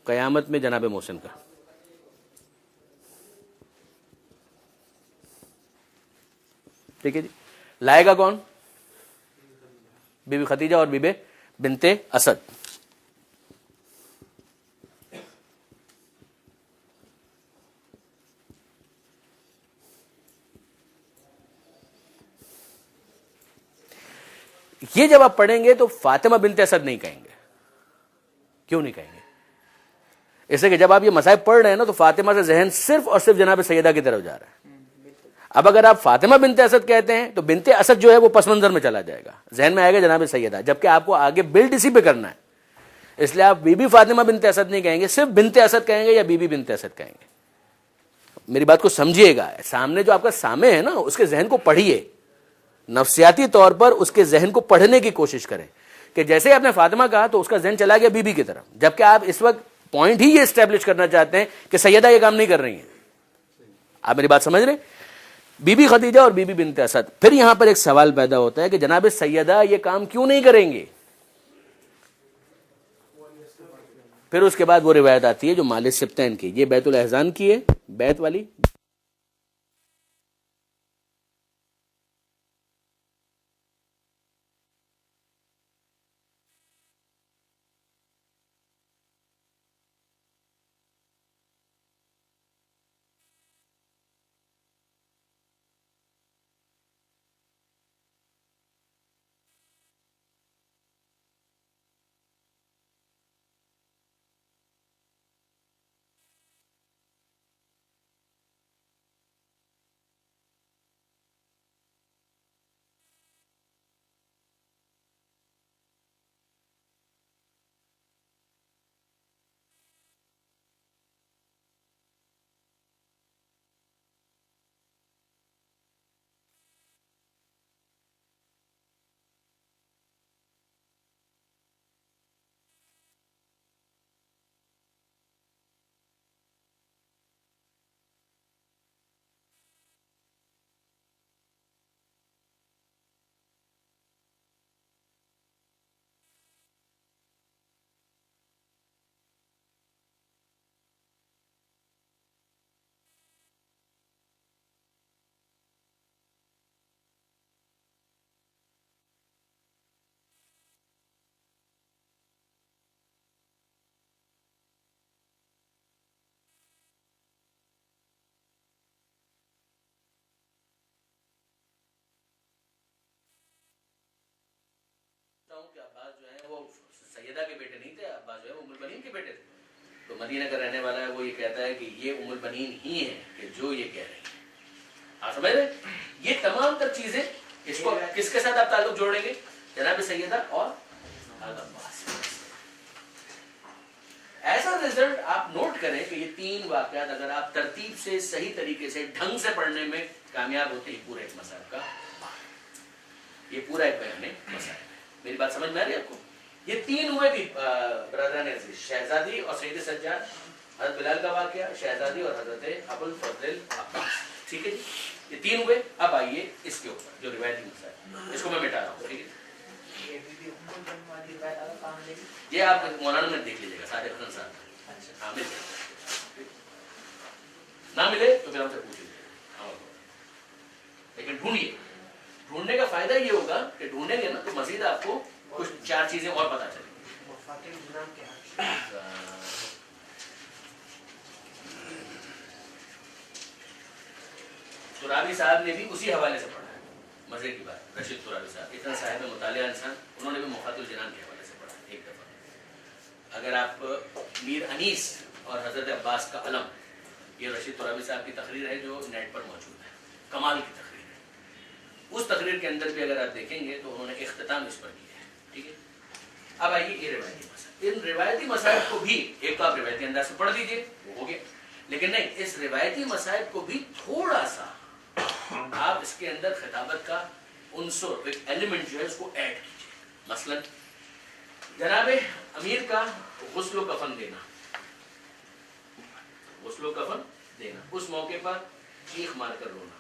قیامت میں جناب محسن کا. ٹھیک ہے جی. لائے گا کون؟ بی بی خدیجہ اور بی بی بنت اسد. یہ جب آپ پڑھیں گے تو فاطمہ بنت اسد نہیں کہیں گے. کیوں نہیں کہیں گے؟ اس لیے کہ جب آپ یہ مصائب پڑھ رہے ہیں نا تو فاطمہ سے ذہن صرف اور صرف جناب سیدہ کی طرف جا رہا ہے. اب اگر آپ فاطمہ بنت اسد کہتے ہیں تو بنت اسد جو ہے وہ پس منظر میں چلا جائے گا, ذہن میں آئے گا جناب سیدہ, جبکہ آپ کو آگے بلڈ اسی پہ کرنا ہے. اس لیے آپ بی بی فاطمہ بنت اسد نہیں کہیں گے, صرف بنت اسد کہیں گے یا بی بی بنت اسد کہیں گے. میری بات کو سمجھیے گا, سامنے جو آپ کا سامنے ہے نا اس کے ذہن کو پڑھیے, نفسیاتی طور پر اس کے ذہن کو پڑھنے کی کوشش کریں کہ جیسے آپ نے فاطمہ کہا تو اس کا ذہن چلا گیا بی بی کی طرف, جبکہ آپ اس وقت پوائنٹ ہی یہ اسٹیبلش کرنا چاہتے ہیں کہ سیدہ یہ کام نہیں کر رہی ہیں. آپ میری بات سمجھ رہے ہیں؟ بی بی خدیجہ اور بی بی بنت اسد. پھر یہاں پر ایک سوال پیدا ہوتا ہے کہ جناب سیدہ یہ کام کیوں نہیں کریں گے؟ پھر اس کے بعد وہ روایت آتی ہے جو مالک سبتین کی, یہ بیت الاحزان کی ہے, بیت والی. کہ عباس جو ہے وہ سیدہ کے بیٹے نہیں تھے, عباس جو ہے وہ ام البنین کے بیٹے تھے. تو مدینہ کا رہنے والا ہے وہ یہ کہتا ہے کہ یہ ام البنین ہی ہے کہ جو یہ کہہ رہی ہیں. آپ سمجھ رہے؟ یہ تمام تر چیزیں اس کو کس کے ساتھ آپ تعلق جوڑیں گے؟ جناب سیدہ اور ایسا رزلٹ آپ نوٹ کریں کہ یہ 3 واقعات اگر آپ ترتیب سے صحیح طریقے سے ڈھنگ سے پڑھنے میں کامیاب ہوتے ہیں، پورا ایک مسائل کا، یہ پورا ایک بیان مسائل ہے. میری بات سمجھ میں آ رہی ہے آپ کو؟ یہ 3 ہوئے بھی برادران عزیز، شہزادی اور سید سجاد، حضرت بلال کا واقعہ، شہزادی اور حضرت ابو الفضل عباس. ٹھیک ہے جی، یہ 3 ہوئے. اب آئیے اس کے اوپر جو روایتی مسائل، اس کو میں مٹا رہا ہوں. ٹھیک ہے، یہ آپ مولانا میں دیکھ لیجیے گا، سارے حسن صاحب ہاں مل جائے، نہ ملے تو پھر ہم سے پوچھ لیجیے، لیکن ڈھونڈیے. ڈھونڈنے کا فائدہ یہ ہوگا کہ ڈھونڈیں گے نا تو مزید آپ کو کچھ 4 چیزیں اور پتا چلیں گی. ترابی صاحب نے بھی اسی حوالے سے پڑھا ہے. مزے کی بات، رشید ترابی صاحب اتنا صاحب مطالعہ انسان، انہوں نے بھی مفاد الجنان کے حوالے سے پڑھا ایک دفعہ. اگر آپ میر انیس اور حضرت عباس کا علم، یہ رشید ترابی صاحب کی تقریر ہے جو نیٹ پر موجود ہے، کمال کی تقریر ہے. اس تقریر کے اندر بھی اگر آپ دیکھیں گے تو انہوں نے اختتام اس پر کیا ہے. ٹھیک ہے، اب آئیے یہ روایتی مسائل. ان روایتی مسائل کو بھی ایک تو آپ روایتی انداز سے پڑھ دیجیے، وہ ہو گیا، لیکن نہیں، اس روایتی مسائل کو بھی تھوڑا سا آپ اس کے اندر خطابت کا عنصر، ایک ایلیمنٹ جو ہے اس کو ایڈ کیجیے. مثلا جناب امیر کا غسل و کفن دینا، غسل و کفن دینا، اس موقع پر چیخ مار کر رونا.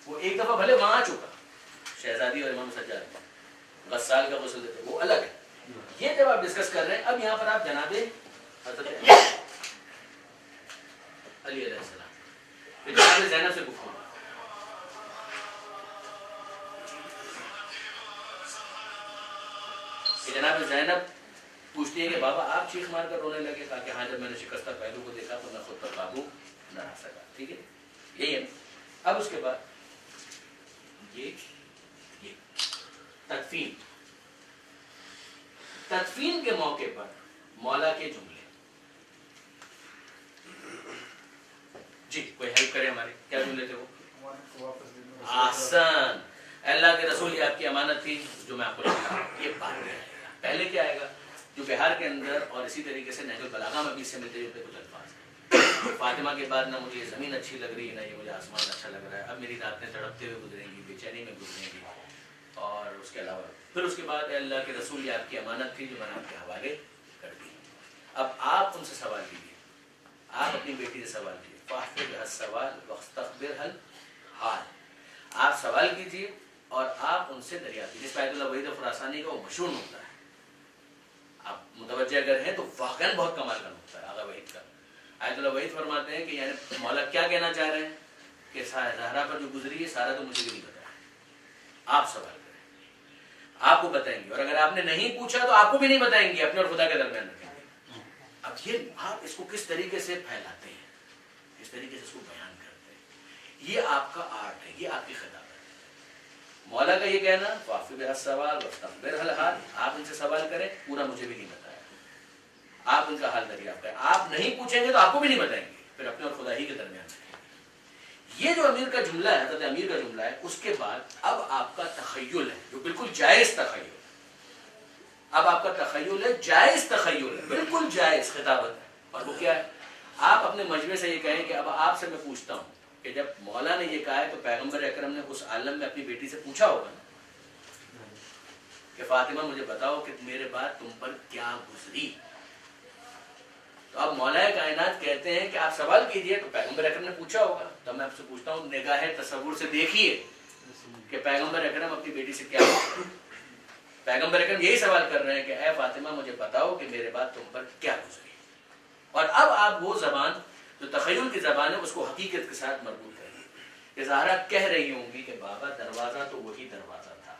وہ ایک دفعہ بھلے وہاں آ چکا، شہزادی اور امام سجاد غسال کا غسل دیتے، وہ الگ ہے. یہ جب آپ ڈسکس کر رہے ہیں، اب یہاں پر آپ جناب حضرت علی علیہ السلام، جناب زینب سے گفتگو، جناب زینب پوچھتی ہے کہ بابا آپ چیخ مار کر رونے لگے. کہا کہ ہاں، جب میں نے شکستہ پہلو کو دیکھا تو میں خود پر قابو نہ رہ سکا. ٹھیک ہے، یہی ہے. اب اس کے بعد یہ تدفین کے موقع پر مولا کے جملے. جی کوئی ہیلپ کرے ہمارے، کیا جملے تھے وہ؟ آسان، اللہ کے رسول، یہ آپ کی امانت تھی جو میں آپ کو لکھا. یہ بعد میں آئے گا. پہلے کیا آئے گا؟ جو بہار کے اندر اور اسی طریقے سے نہج البلاغہ میں بھی اس سے ملتے جلتے کچھ الفاظ ہیں. فاطمہ کے بعد نہ مجھے یہ زمین اچھی لگ رہی ہے، نہ یہ مجھے آسمان اچھا لگ رہا ہے. اب میری راتیں تڑپتے ہوئے گزریں گی، بے چینی میں گزریں گی. اور اس کے علاوہ پھر اس کے بعد اے اللہ کے رسول، یہ آپ کی امانت تھی جو میں نے آپ کے حوالے کر دی. اب آپ ان سے سوال کیجیے، آپ اپنی بیٹی سے سوال کیجیے. فاحفظ السوال واستخبر الحال. آپ سوال کیجیے اور آپ ان سے دریافت کیجیے. جس پہ آیت اللہ وحید خراسانی کا وہ مشہور نقطہ ہے، آپ متوجہ اگر ہیں تو واقعا بہت کمال کا نقطہ ہے آغا وحید کا. آیت اللہ وحید فرماتے ہیں کہ یعنی مولا کیا کہنا چاہ رہے ہیں کہ زہرا پر جو گزری ہے سارا تو مجھے بھی نہیں پتا ہے. آپ سوال کریں، آپ کو بتائیں گے، اور اگر آپ نے نہیں پوچھا تو آپ کو بھی نہیں بتائیں گے، اپنے اور خدا کے درمیان رکھیں گے. اب یہ آپ اس کو کس طریقے سے پھیلاتے ہیں، کس طریقے سے اس کو بیان کرتے ہیں، یہ آپ کا آرٹ ہے، یہ آپ کی خطابت ہے. مولا کا یہ کہنا فاحفظ السوال واستخبر الحال، آپ ان سے سوال کریں، پورا مجھے بھی نہیں بتایا، آپ ان کا حال دریافت کریں. آپ نہیں پوچھیں گے تو آپ کو بھی نہیں بتائیں گے، پھر اپنے اور خدا ہی کے درمیان رکھیں گے. یہ جو امیر کا جملہ ہے، حضرت امیر کا جملہ ہے، اس کے بعد اب آپ کا تخیل ہے جو بالکل جائز تخیل. اب آپ کا تخیل ہے، جائز تخیل ہے، بالکل جائز خطابت ہے. اور وہ کیا ہے؟ آپ اپنے مجمع سے یہ کہیں کہ اب آپ سے میں پوچھتا ہوں کہ جب مولا نے یہ کہا ہے تو پیغمبر اکرم نے اس عالم میں اپنی بیٹی سے پوچھا ہوگا نا کہ فاطمہ مجھے بتاؤ کہ میرے بعد تم پر کیا گزری. تو اب مولا کائنات کہتے ہیں کہ آپ سوال کیجئے، تو پیغمبر اکرم نے پوچھا ہوگا. تو میں آپ سے پوچھتا ہوں، نگاہ تصور سے دیکھیے کہ پیغمبر اکرم اپنی بیٹی سے کیا پوچھا. پیغمبر اکرم یہی سوال کر رہے ہیں کہ اے فاطمہ مجھے بتاؤ کہ میرے بعد تم پر کیا گزری. اور اب آپ وہ زبان جو تخیل کی زبان ہے اس کو حقیقت کے ساتھ مربوط کریں کہ زہرا کہہ رہی ہوں گی کہ بابا دروازہ تو وہی دروازہ تھا.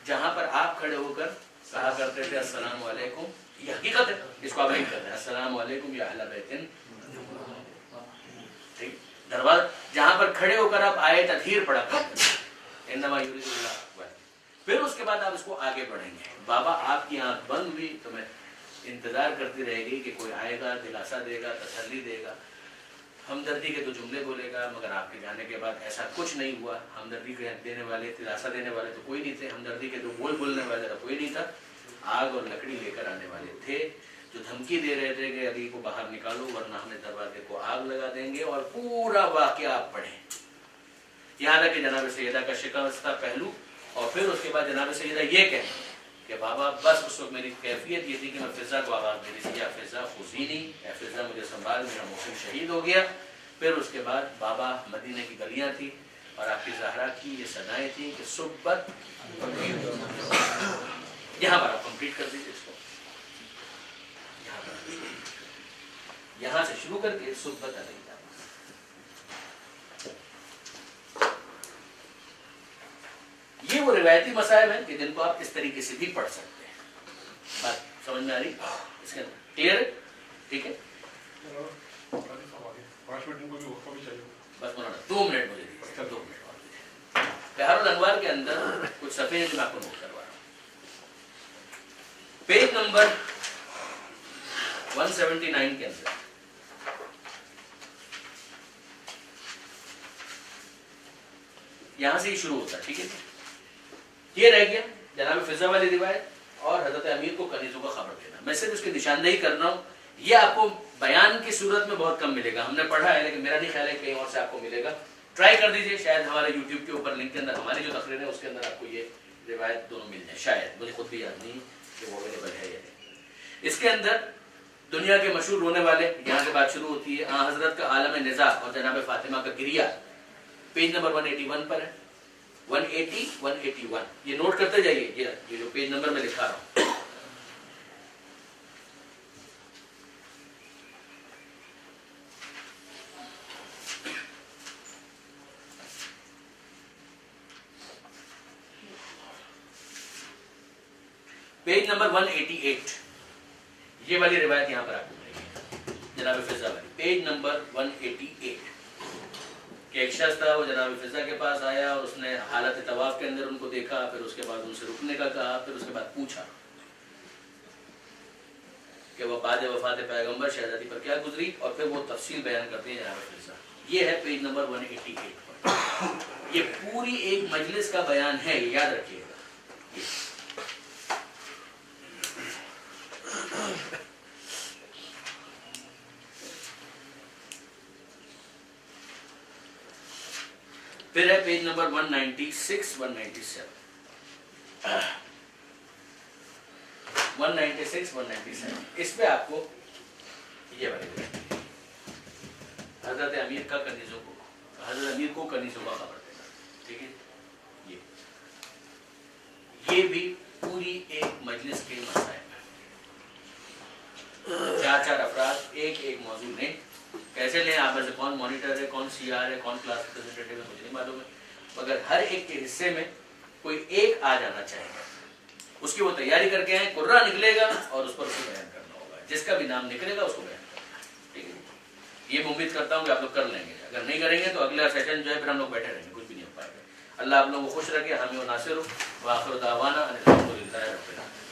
جہاں پر آپ کھڑے ہو کر کہا کرتے تھے السلام علیکم، یہ حقیقت ہے، اس کو آپ نہیں کرتے السلام علیکم یا اہل بیت. ٹھیک، دروازہ جہاں پر کھڑے ہو کر آپ آیت تطہیر پڑھا کرتے تھے انما یرید اللہ. پھر اس کے بعد آپ اس کو آگے بڑھیں گے. بابا آپ کی آنکھ بند ہوئی تو میں انتظار کرتی رہے گی کہ کوئی آئے گا، دلاسا دے گا، تسلی دے گا، ہمدردی کے تو جملے بولے گا، مگر آپ کے جانے کے بعد ایسا کچھ نہیں ہوا. ہمدردی کے دینے والے، دلاسا دینے والے تو کوئی نہیں تھے، ہمدردی کے تو بولنے والے تو کوئی نہیں تھا. آگ اور لکڑی لے کر آنے والے تھے جو دھمکی دے رہے تھے کہ علی کو باہر نکالو ورنہ ہمیں دروازے کو آگ لگا دیں گے. اور پورا واقعہ آپ پڑھیں، یہاں تک کہ جناب سیدہ کا شکستہ پہلو، اور پھر اس کے بعد جناب سیدہ یہ کہیں کہ بابا بس اس وقت میری کیفیت یہ تھی کہ میں فضا کو آواز دے رہی تھی، یا فضا خزینی، یا فضا مجھے سنبھال، میرا محسن شہید ہو گیا. پھر اس کے بعد بابا مدینے کی گلیاں تھی اور آپ کی زہرا کی یہ صدائیں تھیں کہ صبت. یہاں پر آپ کمپلیٹ کر دیجیے اس کو، یہاں سے شروع کر کے صبت علیہ. یہ وہ روایتی مسائل ہیں کہ جن کو آپ اس طریقے سے بھی پڑھ سکتے ہیں. بات سمجھ میں آ رہی اس کے اندر کلیئر ہے؟ ٹھیک ہے، بس مولانا 2 منٹ مجھے دیجیے، 2 منٹ اور دیجیے. بحر الانوار کے اندر کچھ صفحے ہیں جو میں آپ کو نوٹ کروا رہا ہوں. پیج نمبر 179 کے اندر یہاں سے ہی شروع ہوتا ہے. ٹھیک ہے، یہ رہ گیا جناب فضا والی روایت اور حضرت امیر کو کنیزوں کا خبر دینا. میں صرف اس کی نشاندہی کر رہا ہوں، یہ آپ کو بیان کی صورت میں بہت کم ملے گا. ہم نے پڑھا ہے لیکن میرا نہیں خیال ہے کہیں اور سے آپ کو ملے گا. ٹرائی کر دیجئے، شاید ہمارے یوٹیوب کے اوپر لنک کے اندر ہماری جو تقریر ہے اس کے اندر آپ کو یہ روایت دونوں مل جائیں. شاید مجھے خود بھی یاد نہیں کہ وہ اویلیبل ہے یا نہیں. اس کے اندر دنیا کے مشہور رونے والے، یہاں سے بات شروع ہوتی ہے. حضرت کا عالم نزاع اور جناب فاطمہ کا گریہ پیج نمبر 181 پر ہے. 180 181 یہ نوٹ کرتے جائیے، یہ جو پیج نمبر میں لکھا رہا ہوں. پیج نمبر 188 یہ والی روایت یہاں پر آپ کو ملے گی جناب فضا والی. پیج نمبر 188 کہ ایک شخص تھا، وہ جناب فضا کے پاس آیا اور اس نے حالت طواف کے اندر ان کو دیکھا، پھر اس کے بعد ان سے رکنے کا کہا، پھر اس کے بعد پوچھا کہ وہ بعد وفات پیغمبر شہزادی پر کیا گزری، اور پھر وہ تفصیل بیان کرتے ہیں جناب فضا. یہ ہے پیج نمبر 188 پر. یہ پوری ایک مجلس کا بیان ہے، یاد رکھیے گا. پھر ہے پیج نمبر 196 197 196 197. اس پہ آپ کو یہ بتائیں حضرت امیر کا کنیزوں کو، حضرت امیر کو کنیزوں کا خبر دینا. ٹھیک ہے، یہ بھی پوری ایک مجلس کے مسائل ہیں. 4 افراد ایک موضوع لیں. کیسے لیں آپ میں سے کون مانیٹر ہے، کون سی آر ہے، کون کلاس ریپرزینٹیٹیو ہے، مجھے نہیں معلوم ہے، مگر ہر ایک کے حصے میں کوئی ایک آ جانا چاہیے. اس کی وہ تیاری کر کے آئیں. قرہ نکلے گا اور اس پر اسے بیان کرنا ہوگا. جس کا بھی نام نکلے گا اس کو بیان کرنا ہے. ٹھیک ہے، یہ امید کرتا ہوں کہ آپ لوگ کر لیں گے. اگر نہیں کریں گے تو اگلا سیشن جو ہے پھر ہم لوگ بیٹھے رہیں گے، کچھ بھی نہیں ہو پائے گا. اللہ آپ لوگوں کو خوش رکھے، حامی و ناصر. وآخر دعوانا ان الحمد للہ رب العالمین.